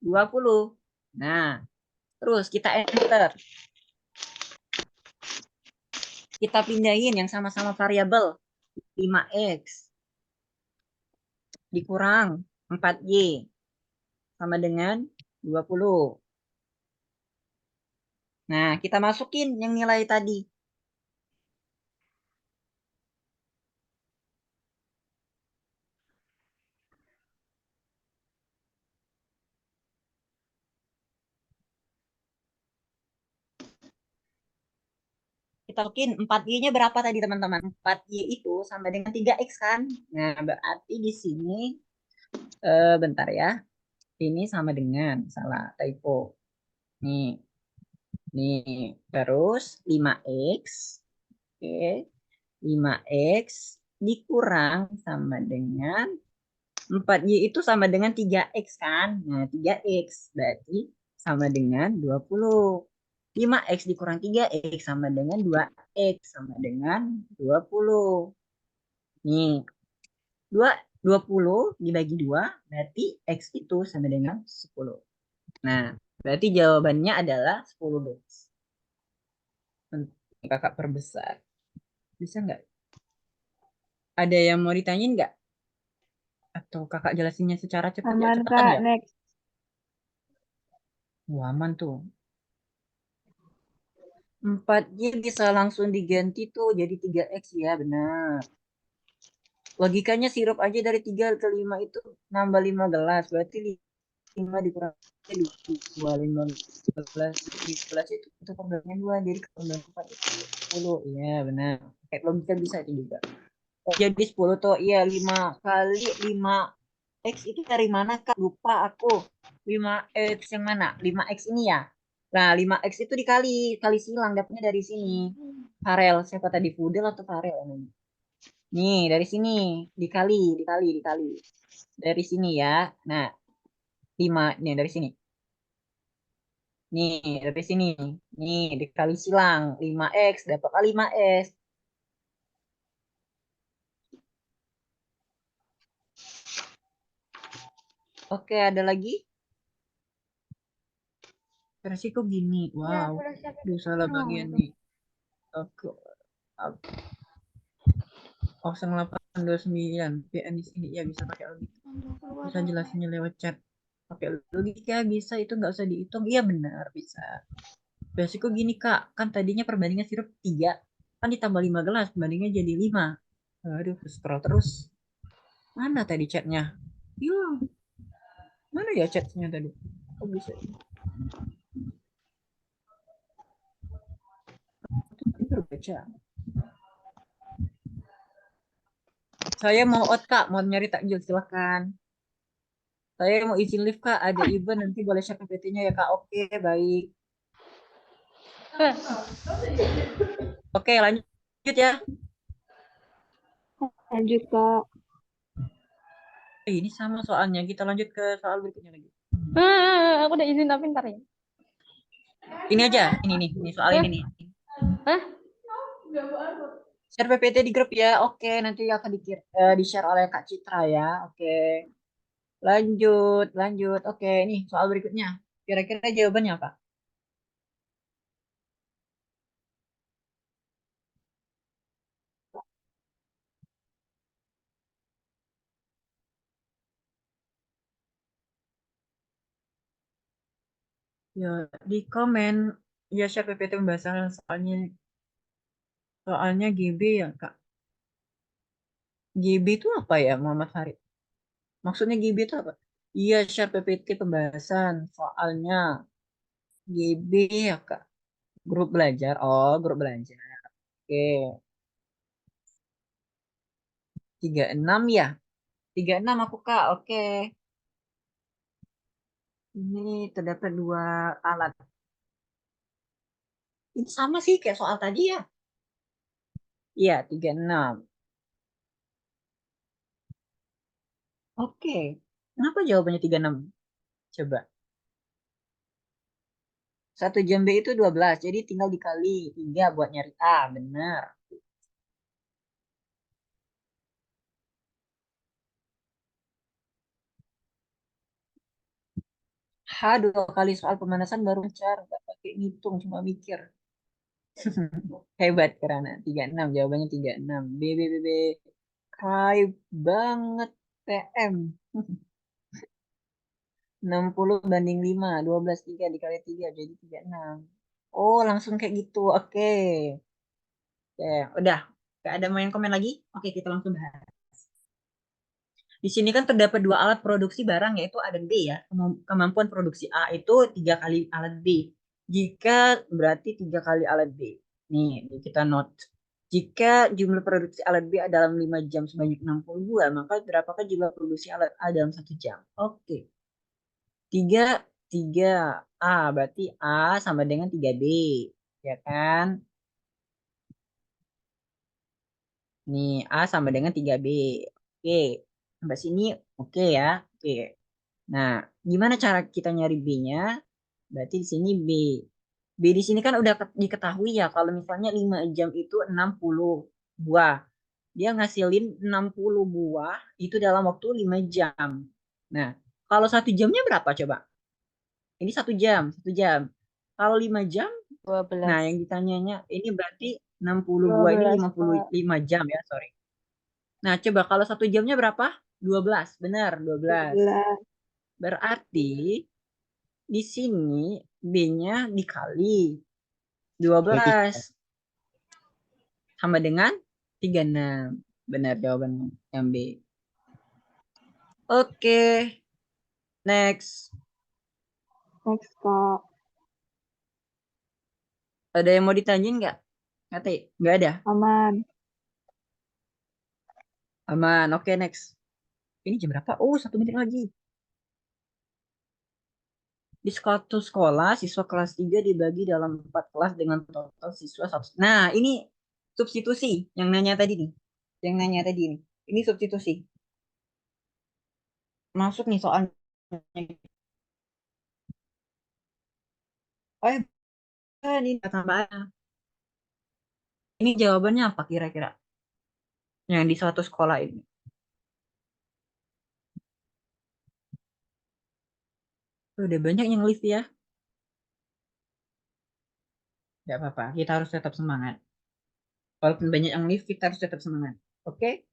20. Nah, terus kita enter. Kita pindahin yang sama-sama variabel. 5x dikurang 4y sama dengan 20. Nah, kita masukin yang nilai tadi. Kita masukin 4y-nya berapa tadi, teman-teman? 4y itu sama dengan 3x kan? Nah, berarti di sini, bentar ya. Ini sama dengan, salah, typo. Nih, terus 5x. Oke. 5x dikurang sama dengan 4y itu sama dengan 3x kan? Nah, 3x berarti sama dengan 20. 5x dikurang 3x sama dengan 2x sama dengan 20. Nih, 20 dibagi 2 berarti x itu sama dengan 10. Nah, berarti jawabannya adalah 10 guys. Kakak perbesar. Bisa nggak? Ada yang mau ditanyain nggak? Atau kakak jelasinnya secara cepat ya, Aman, cepatan Kak. ya? Next. Wah, aman tuh. 4y bisa langsung diganti tuh jadi 3x ya, benar. Logikanya sirup aja dari 3 ke 5 itu nambah 5 gelas. Berarti 5 dikurang 2, 15 itu perbandingan 2. Jadi perbandingan 4 itu 10. Iya, benar. Kayak logika bisa itu juga. Jadi 10 tuh, iya 5 kali 5x itu dari mana, Kak? Lupa aku. 5x yang mana? 5x ini ya? Nah, 5x itu kali silang, dapatnya dari sini. Farel, siapa tadi? Fudel atau Farel? Nih, dari sini. Dikali. Dari sini ya. Nah, 5. Nih, dari sini. Nih, dari sini. Nih, dikali silang. 5x, dapat 5s. Oke, ada lagi? Versi kok gini. Wow. Duh, salah bagian nih. Oke. 0829 PN di sini ya bisa pakai logika. Bisa jelasinnya lewat chat. Pakai logika bisa, itu nggak usah dihitung. Iya benar bisa. Basic gini Kak, kan tadinya perbandingan sirup 3, kan ditambah 5 gelas, perbandingannya jadi 5. Aduh, scroll terus. Mana tadi chatnya? Hilang. Mana ya chatnya tadi? Kok bisa? Baca. Saya mau out Kak, mau nyari takjil silahkan. Saya mau izin live Kak, ada event nanti boleh share PPT-nya ya Kak. Oke, baik. Oke, lanjut ya. Lanjut, Kak. Ini sama soalnya, kita lanjut ke soal berikutnya lagi. Aku udah izin tapi ntar ya. Ini aja, ini soal ini nih. Hah? Share PPT di grup ya. Oke, nanti akan di-share oleh Kak Citra ya. Oke. Lanjut. Oke, nih soal berikutnya. Kira-kira jawabannya apa? Ya, di komen. Ya, share PPT pembahasan soalnya GB ya, Kak. GB itu apa ya, Muhammad Farid? Maksudnya GB itu apa? Iya, share PPT pembahasan soalnya GB ya, Kak. Grup belajar. Oh, grup belajar. Oke. 36 ya? 36 aku, Kak. Oke. Ini terdapat 2 alat. Ini sama sih kayak soal tadi ya. Iya, 36. Oke. Kenapa jawabannya 36? Coba. 1 jam B itu 12. Jadi tinggal dikali 3 buat nyari A. Benar. Dua kali soal pemanasan baru lancar, nggak pakai ngitung, cuma mikir. Hebat Kirana, 36, jawabannya 36. B, B, B, B. Cry banget, TM. 60 banding 5, 12, 3 dikali 3, jadi 36. Oh, langsung kayak gitu, oke. Oke, udah. Gak ada main komen lagi? Oke, kita langsung bahas. Di sini kan terdapat dua alat produksi barang, yaitu A dan B ya. Kemampuan produksi A itu 3 kali alat B. Jika berarti 3 kali alat B. Nih, kita note. Jika jumlah produksi alat B dalam 5 jam sebanyak 62, maka berapakah jumlah produksi alat A dalam 1 jam? Oke. 3 A, berarti A sama dengan 3B. Ya kan? Nih, A sama dengan 3B. Oke. Sampai sini oke ya. Oke. Nah, gimana cara kita nyari B-nya? Berarti di sini B. B di sini kan udah diketahui ya, kalau misalnya 5 jam itu 60 buah. Dia ngasilin 60 buah itu dalam waktu 5 jam. Nah, kalau 1 jamnya berapa coba? Ini 1 jam, 1 jam. Kalau 5 jam, 12. nah yang ditanyanya ini berarti 60 buah ini 55 jam ya, sorry. Nah, coba kalau 1 jamnya berapa? 12, benar, 12. 12. Berarti di sini B-nya dikali 12 sama dengan 36. Benar jawabannya yang B. Oke. Next. Next, Kak. Ada yang mau ditanyain nggak? Nggak ada? Aman. Aman. Oke, next. Ini jam berapa? Oh, 1 menit lagi. Di suatu sekolah, siswa kelas 3 dibagi dalam 4 kelas dengan total siswa 1. Nah, ini substitusi yang nanya tadi nih. Yang nanya tadi nih. Ini substitusi. Masuk nih soalnya. Oh, ini tambahannya. Ini jawabannya apa kira-kira? Yang di suatu sekolah ini. Udah banyak yang lift ya. Gak apa-apa, kita harus tetap semangat. Walaupun banyak yang lift, kita harus tetap semangat. Oke?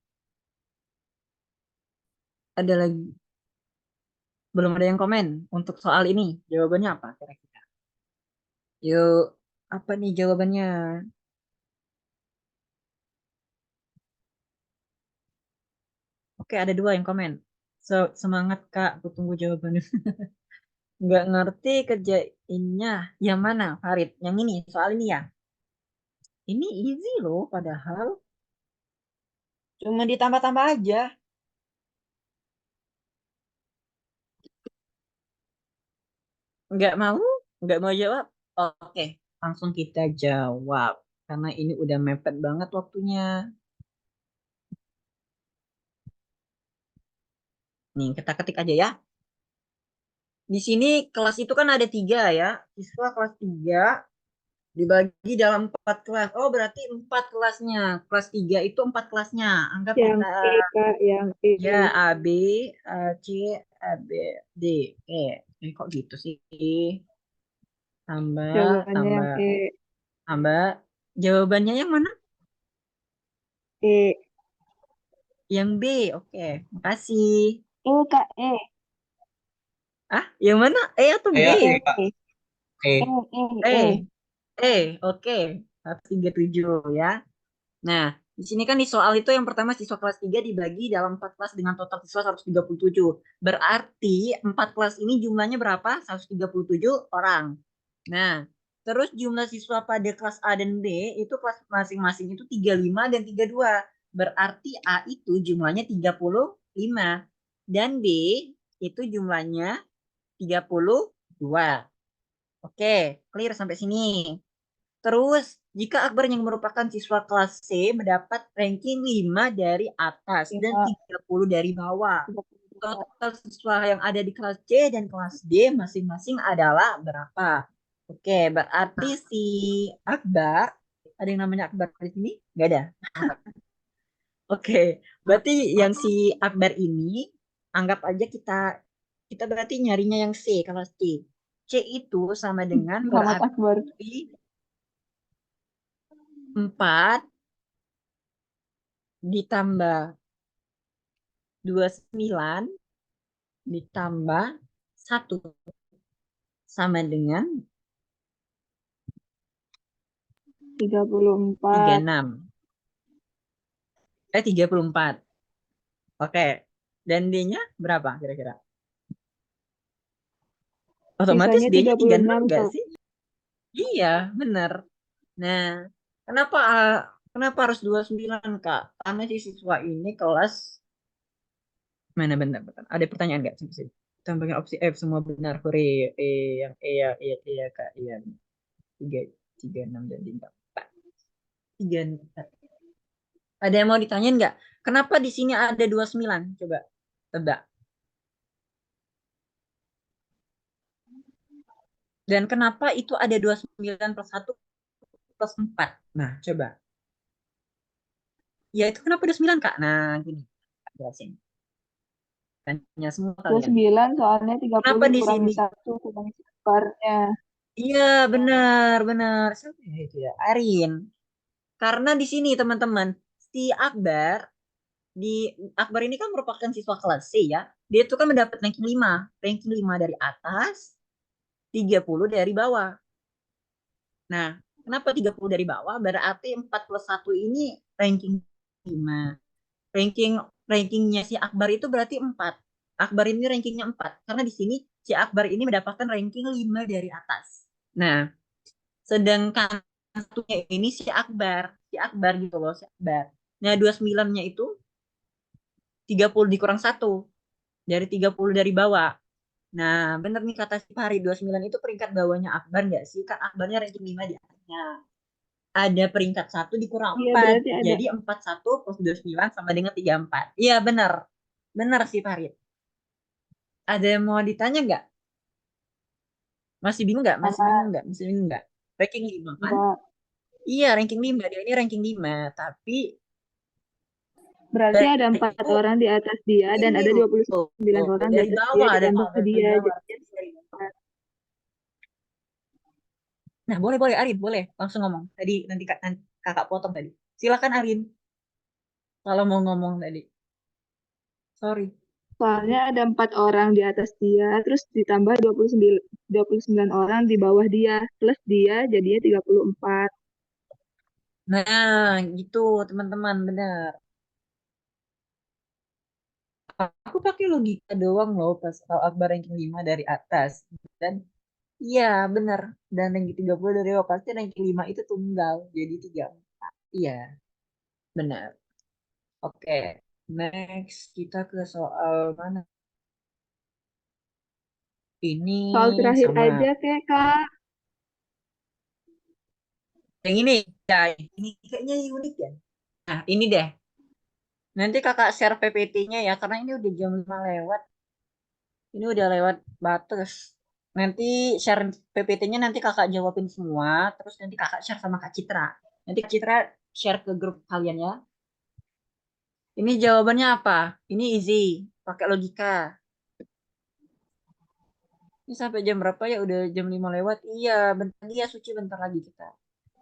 Ada lagi? Belum ada yang komen untuk soal ini. Jawabannya apa kira-kira? Yuk, apa nih jawabannya? Oke, ada 2 yang komen. Semangat Kak, aku tunggu jawabannya. Nggak ngerti kerjainnya. Yang mana, Farid? Yang ini, soal ini ya? Ini easy loh, padahal. Cuma ditambah-tambah aja. Nggak mau? Nggak mau jawab? Oke, langsung kita jawab. Karena ini udah mepet banget waktunya. Nih, kita ketik aja ya. Di sini kelas itu kan ada 3 ya. Siswa kelas 3 dibagi dalam 4 kelas. Oh, berarti 4 kelasnya. Kelas 3 itu 4 kelasnya. Anggap Yang kita E, Kak. Yang E. ya A, B, A, C, A, B, D, E. Kok gitu sih? Jawabannya yang Tambah. E. Tambah. Jawabannya yang mana? E. Yang B. Oke, makasih. E, Kak. E. Ah, yang mana? E atau B? E. E. E. Oke. 137 ya. Nah, di sini kan di soal itu yang pertama siswa kelas 3 dibagi dalam 4 kelas dengan total siswa 137. Berarti 4 kelas ini jumlahnya berapa? 137 orang. Nah, terus jumlah siswa pada kelas A dan B itu kelas masing-masing itu 35 dan 32. Berarti A itu jumlahnya 35 dan B itu jumlahnya 32. Oke, clear sampai sini. Terus, jika Akbar yang merupakan siswa kelas C mendapat ranking 5 dari atas dan 30 dari bawah. Total siswa yang ada di kelas C dan kelas D masing-masing adalah berapa? Oke, berarti si Akbar, ada yang namanya Akbar di sini? Nggak ada. Oke, berarti yang si Akbar ini, anggap aja Kita berarti nyarinya yang C, kalau C. C itu sama dengan Muhammad Akbar. berarti 4 ditambah 29 ditambah 1 sama dengan 34. 36. 34. Oke. Dan D-nya berapa kira-kira? Otomatis Sisanya D-nya 36 36, nggak Kak. sih? Iya, bener. Nah, kenapa harus 29, Kak? Karena si siswa ini kelas mana benar. Ada pertanyaan nggak? Tambahkan opsi F semua benar. Hore. Yang E ya, Kak. Iya. 36 dan 34. 34. Ada yang mau ditanyain nggak? Kenapa di sini ada 29? Coba tebak. Dan kenapa itu ada 29 plus 1 plus 4? Nah, coba. Ya, itu kenapa 29, Kak? Nah, gini. Jelasin. Tanya semua kalian. 29 soalnya 30 Kenapa di kurangi sini? 1 kurangi sebarnya. Iya, benar. Siapa ya itu ya? Arin. Karena di sini, teman-teman, si Akbar ini kan merupakan siswa kelas C ya. Dia itu kan mendapat ranking 5. Ranking 5 dari atas, 30 dari bawah. Nah, kenapa 30 dari bawah? Berarti 4 plus 1 ini ranking 5. Rankingnya si Akbar itu berarti 4. Akbar ini rankingnya 4. Karena di sini si Akbar ini mendapatkan ranking 5 dari atas. Nah, sedangkan satunya ini si Akbar gitu loh, si Akbar. Nah, 29-nya itu 30 dikurang 1. Dari 30 dari bawah. Nah, bener nih kata si Fahri, 29 itu peringkat bawahnya Akbar nggak sih? Kan Akbarnya ranking 5 di atasnya. Ada peringkat 1 dikurang Iya, 4. berarti ada. Jadi 41 plus 29 sama dengan 34. Iya, bener. Bener sih Farid. Ada yang mau ditanya nggak? Masih bingung nggak? Masih bingung nggak? Ranking 5 kan? Enggak. Iya, ranking 5. Dia ini ranking 5. Tapi Berarti ada 4 itu orang di atas dia dan ini ada loh. 29 orang di Dari atas dia bawah ada ditambah ke dari dia. bawah. Jadi Nah, boleh Arin, boleh. Langsung ngomong. Tadi nanti kakak potong tadi. Silakan Arin. Kalau mau ngomong tadi. Sorry. soalnya ada 4 orang di atas dia, terus ditambah 29 orang di bawah dia, plus dia jadinya 34. Nah, gitu teman-teman, benar. Aku pakai logika doang loh pas kalau Akbar ranking 5 dari atas. Dan iya, benar. Dan ranking 30 dari bawah pasti ranking 5 itu tunggal. Jadi 3. Iya, benar. Oke, next kita ke soal mana? Ini Soal terakhir sama aja kayak Kak. yang ini. Ya, ini kayaknya unik ya. Nah, ini deh. Nanti kakak share PPT-nya ya, karena ini udah jam 5 lewat. Ini udah lewat batas. Nanti share PPT-nya nanti kakak jawabin semua, terus nanti kakak share sama Kak Citra. Nanti Kak Citra share ke grup kalian ya. Ini jawabannya apa? Ini easy, pakai logika. Ini sampai jam berapa ya? Udah jam 5 lewat. Iya, bentar lagi ya Suci, bentar lagi kita.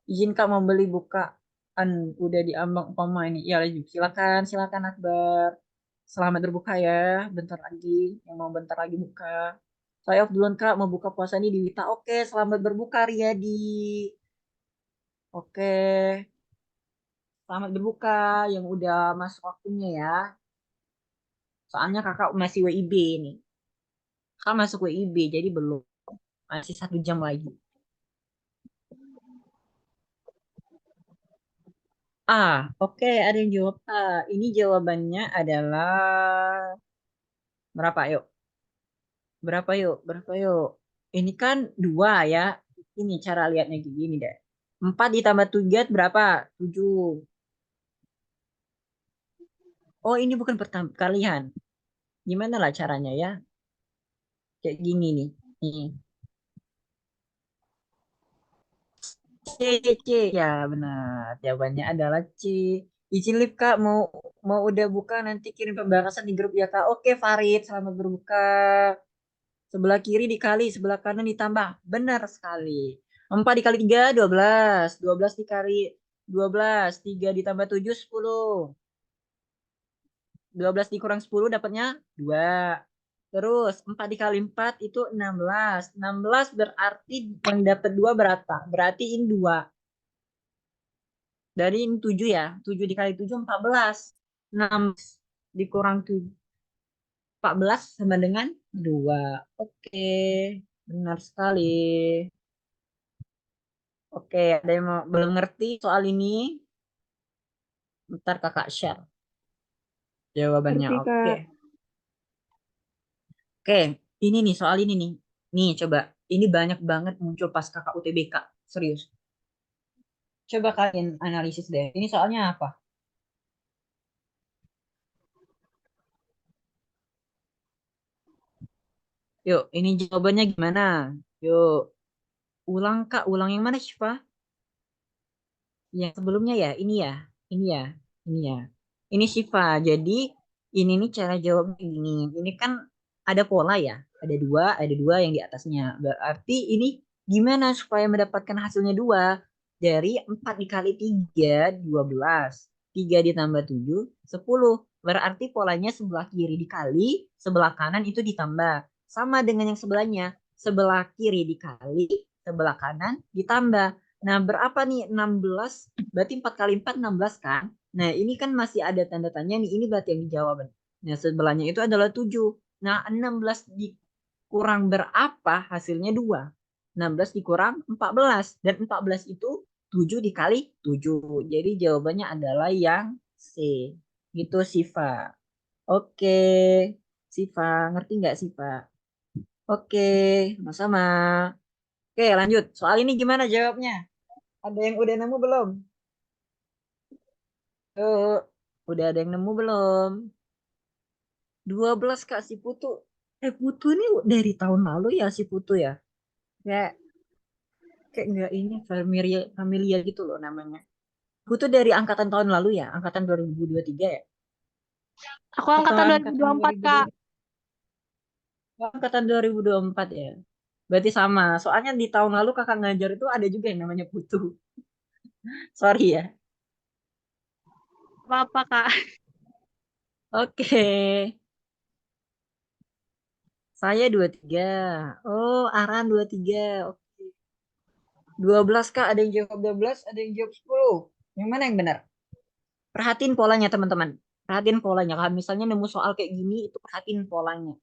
Izin Kak mau beli bukaan. Udah diambang umpama ini. Ya, silakan Akbar. Selamat berbuka ya. Bentar lagi. Yang mau bentar lagi buka. Saya off duluan Kak. Mau buka puasa nih di Wita. Oke, selamat berbuka Riyadi. Oke. Selamat berbuka yang udah masuk waktunya ya. Soalnya kakak masih WIB nih. Kakak masuk WIB jadi belum. Masih 1 jam lagi. Oke, ada yang jawab A. Ini jawabannya adalah berapa? Yuk. Berapa yuk? Ini kan 2 ya. Ini cara lihatnya gini deh. 4 ditambah 3 berapa? 7. Oh, ini bukan perkalian. Gimana lah caranya ya? Kayak gini nih. Nih. C. Ya, benar. Jawabannya adalah C. Izin live Kak, mau udah buka nanti kirim pembahasan di grup ya Kak. Oke, Farid, selamat berbuka. Sebelah kiri dikali, sebelah kanan ditambah. Benar sekali. 4 dikali 3, 12. 12 dikali 12. 3 ditambah 7, 10. 12 dikurang 10 dapatnya 2. Terus 4 dikali 4 itu 16. 16 berarti yang dapat 2 berapa? Berarti ini 2. Dari ini 7 ya. 7 dikali 7, 14. 6 dikurang 7. 14 sama dengan 2. Oke. Benar sekali. Oke, ada yang belum ngerti soal ini? Ntar kakak share jawabannya. Ngerti, Oke. Kak. Oke, ini nih soal ini nih. Nih coba, ini banyak banget muncul pas kakak UTBK. Serius. Coba kalian analisis deh. Ini soalnya apa? Yuk, ini jawabannya gimana? Yuk, ulang Kak. Ulang yang mana Syifa? Yang sebelumnya ya, ini ya, ini ya, ini ya. Ini Syifa. Jadi ini nih cara jawabnya gini. Ini kan ada pola ya, ada dua yang di atasnya. Berarti ini gimana supaya mendapatkan hasilnya 2? Dari 4 dikali 3, 12. 3 ditambah 7, 10. Berarti polanya sebelah kiri dikali, sebelah kanan itu ditambah. Sama dengan yang sebelahnya. Sebelah kiri dikali, sebelah kanan ditambah. Nah, berapa nih 16? Berarti 4 kali 4, 16 kan? Nah, ini kan masih ada tanda tanya nih. Ini berarti yang dijawab. Nah, sebelahnya itu adalah 7. Nah, 16 dikurang berapa? Hasilnya 2. 16 dikurang 14. Dan 14 itu 7 dikali 7. Jadi jawabannya adalah yang C. Gitu, Siva. Oke. Siva, ngerti nggak Siva? Oke, sama-sama. Oke, lanjut. Soal ini gimana jawabnya? Ada yang udah nemu belum? Tuh, udah ada yang nemu belum? 12 Kak si Putu. Putu ini dari tahun lalu ya si Putu ya. Kayak nggak ini familiar gitu loh namanya. Putu dari angkatan tahun lalu ya, angkatan 2023 ya. Aku Atau angkatan angkatan 2024, Kak. 2022? Oh, angkatan 2024 ya. Berarti sama. Soalnya di tahun lalu kakak ngajar itu ada juga yang namanya Putu. Sorry ya. Apa, Kak? Oke. Saya 23. Oh, Aran 23. Oke. 12 Kak, ada yang jawab 12, ada yang jawab 10. Yang mana yang benar? Perhatiin polanya teman-teman. Perhatiin polanya. Kalau misalnya nemu soal kayak gini, itu perhatiin polanya.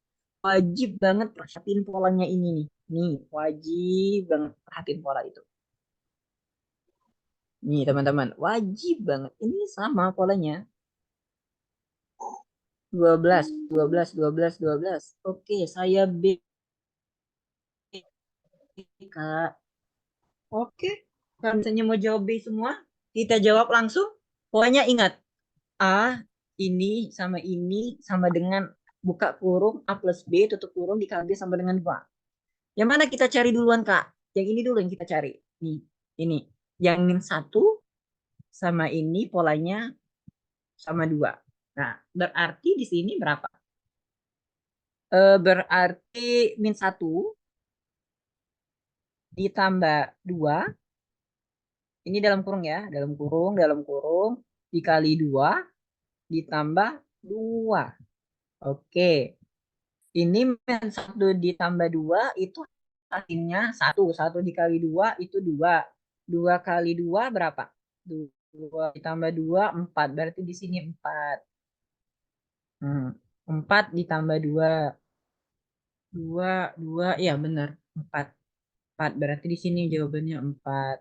Wajib banget perhatiin polanya ini nih. Nih, wajib banget perhatiin pola itu. Nih teman-teman, wajib banget. Ini sama polanya. 12, 12, 12, 12. Oke, saya B, Kak. Oke, kalau misalnya mau jawab B semua, kita jawab langsung. Pokoknya ingat, A ini sama dengan buka kurung A plus B tutup kurung dikali sama dengan 2. Yang mana kita cari duluan, Kak? Yang ini dulu yang kita cari. Nih, ini. Yang min 1 sama ini polanya sama 2. Nah, berarti di sini berapa? Berarti min 1 ditambah 2. Ini dalam kurung ya, dalam kurung dikali 2 ditambah 2. Oke. Ini min 1 ditambah 2 itu hasilnya 1. 1 dikali 2 itu 2. 2 kali 2 berapa? 2 ditambah 2, 4. Berarti di sini 4. 4 ditambah 2. 2, iya benar. 4. 4. Berarti di sini jawabannya 4.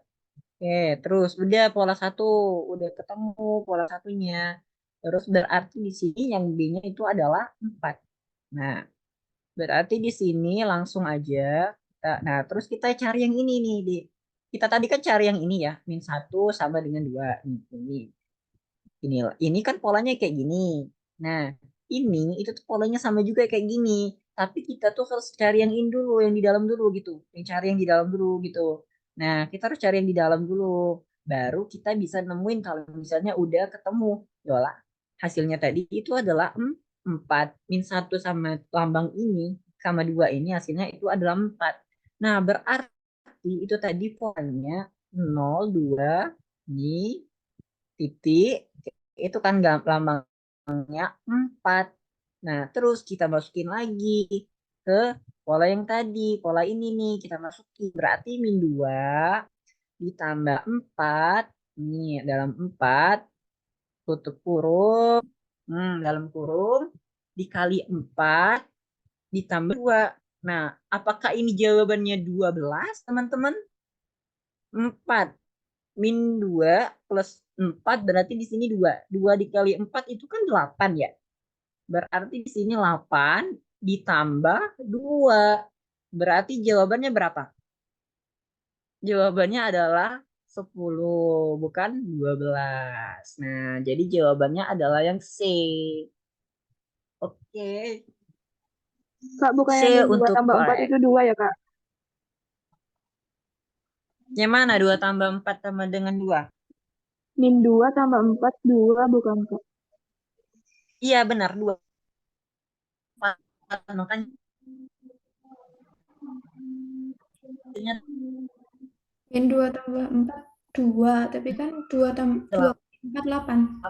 Oke, terus udah pola 1. Udah ketemu pola satunya. Terus berarti di sini yang B-nya itu adalah 4. Nah, berarti di sini langsung aja. Nah, terus kita cari yang ini nih. Kita tadi kan cari yang ini ya. Min 1 sama dengan 2. Ini kan polanya kayak gini. Nah, ini itu tuh polanya sama juga kayak gini. Tapi kita tuh harus cari yang ini dulu, yang di dalam dulu gitu. Yang cari yang di dalam dulu gitu. Nah, kita harus cari yang di dalam dulu. Baru kita bisa nemuin kalau misalnya udah ketemu. Yola, hasilnya tadi itu adalah 4. Min 1 sama lambang ini sama 2 ini hasilnya itu adalah 4. Nah, berarti itu tadi polanya 0, 2, ini titik, itu kan lambangnya 4. Nah, terus kita masukin lagi ke pola yang tadi, pola ini nih, kita masukin. Berarti min 2 ditambah 4, ini dalam 4, tutup kurung, dalam kurung, dikali 4, ditambah 2. Nah, apakah ini jawabannya 12, teman-teman? 4. Min 2 plus 4 berarti di sini 2. 2 dikali 4 itu kan 8 ya. Berarti di sini 8 ditambah 2. Berarti jawabannya berapa? Jawabannya adalah 10, bukan 12. Nah, jadi jawabannya adalah yang C. Oke. Kak, bukannya C min 2 untuk tambah 4 korek. itu 2 ya, Kak? Yang mana 2 tambah 4 sama dengan 2? Min 2 tambah 4, 2 bukan, Kak? Iya, benar, 2. Makanya Min 2 tambah 4, 2. Tapi kan 2 tambah 2, 4, 8.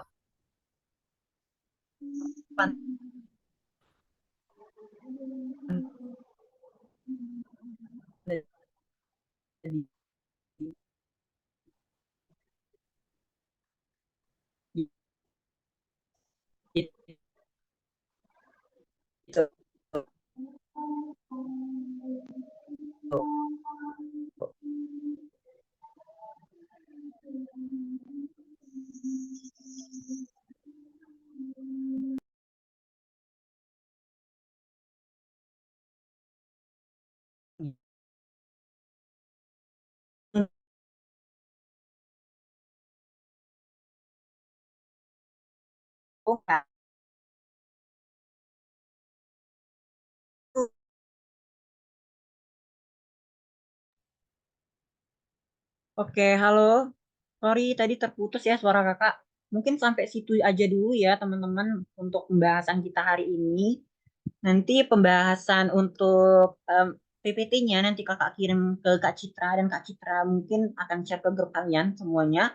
Oke, halo. Sorry, tadi terputus ya suara kakak. Mungkin sampai situ aja dulu ya teman-teman untuk pembahasan kita hari ini. Nanti pembahasan untuk PPT-nya nanti kakak kirim ke Kak Citra dan Kak Citra mungkin akan share ke grup kalian semuanya.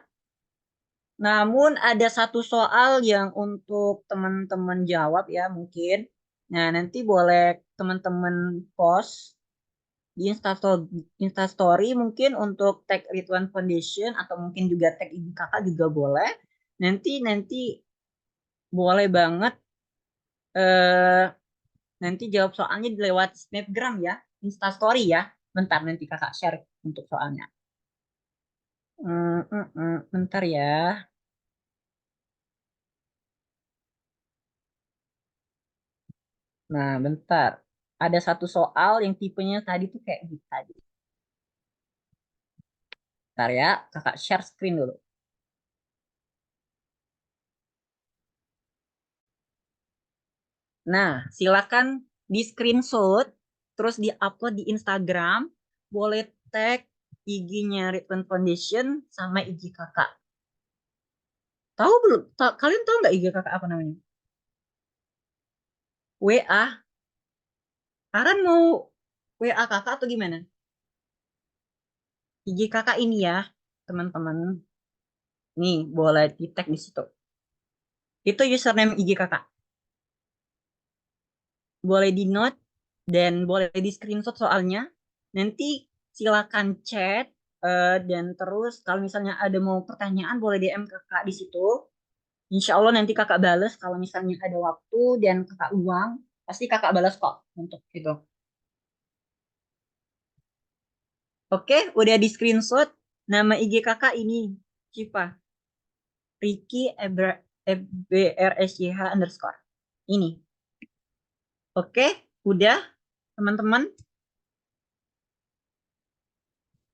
Namun ada satu soal yang untuk teman-teman jawab ya mungkin. Nah, nanti boleh teman-teman post di Instastory mungkin untuk tag Ridwan Foundation atau mungkin juga tag ibu kakak juga boleh. Nanti boleh banget nanti jawab soalnya lewat Snapgram ya, Instastory ya. Bentar nanti kakak share untuk soalnya. Bentar ya. Nah, bentar. Ada satu soal yang tipenya tadi tuh kayak gitu tadi. Bentar ya, kakak share screen dulu. Nah, silakan di screenshot, terus di-upload di Instagram, boleh tag IG-nya Ridwan Foundation sama IG kakak. Tahu belum? Kalian tahu nggak IG kakak apa namanya? WA. Kalian mau WA kakak atau gimana? IG kakak ini ya, teman-teman. Nih, boleh di-tag di situ. Itu username IG kakak. Boleh di-note dan boleh di-screenshot soalnya. Nanti silakan chat dan terus kalau misalnya ada mau pertanyaan boleh DM kakak di situ. Insya Allah nanti kakak balas kalau misalnya ada waktu dan kakak luang. Pasti kakak balas kok untuk itu. Oke, udah di screenshot. Nama IG kakak ini, Cipa. Ricky EBRSYH _ Ini. Oke, udah teman-teman.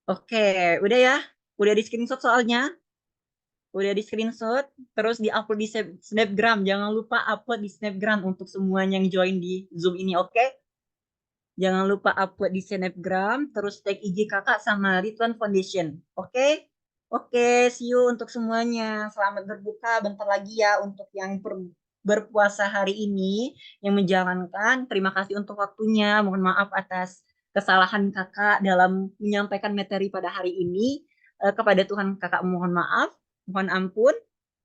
Oke, udah ya. Udah di screenshot soalnya. Udah di screenshot. Terus di-upload di Snapgram. Jangan lupa upload di Snapgram untuk semuanya yang join di Zoom ini, oke? Jangan lupa upload di Snapgram. Terus tag IG kakak sama Ridwan Foundation. Oke? Oke, see you untuk semuanya. Selamat berbuka bentar lagi ya untuk yang berpuasa hari ini, yang menjalankan. Terima kasih untuk waktunya. Mohon maaf atas kesalahan kakak dalam menyampaikan materi pada hari ini. Kepada Tuhan kakak mohon maaf, mohon ampun.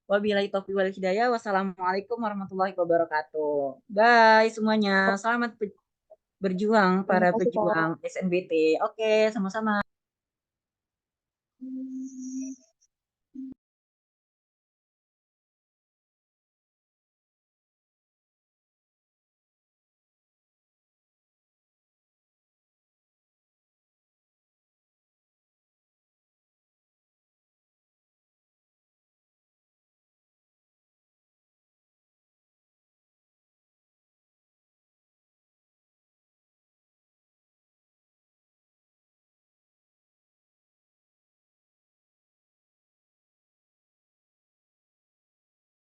Wabillahi taufiq wal hidayah. Wassalamualaikum warahmatullahi wabarakatuh. Bye semuanya. Selamat berjuang Terima para kasih, Kak. pejuang SNBT. Oke, sama-sama.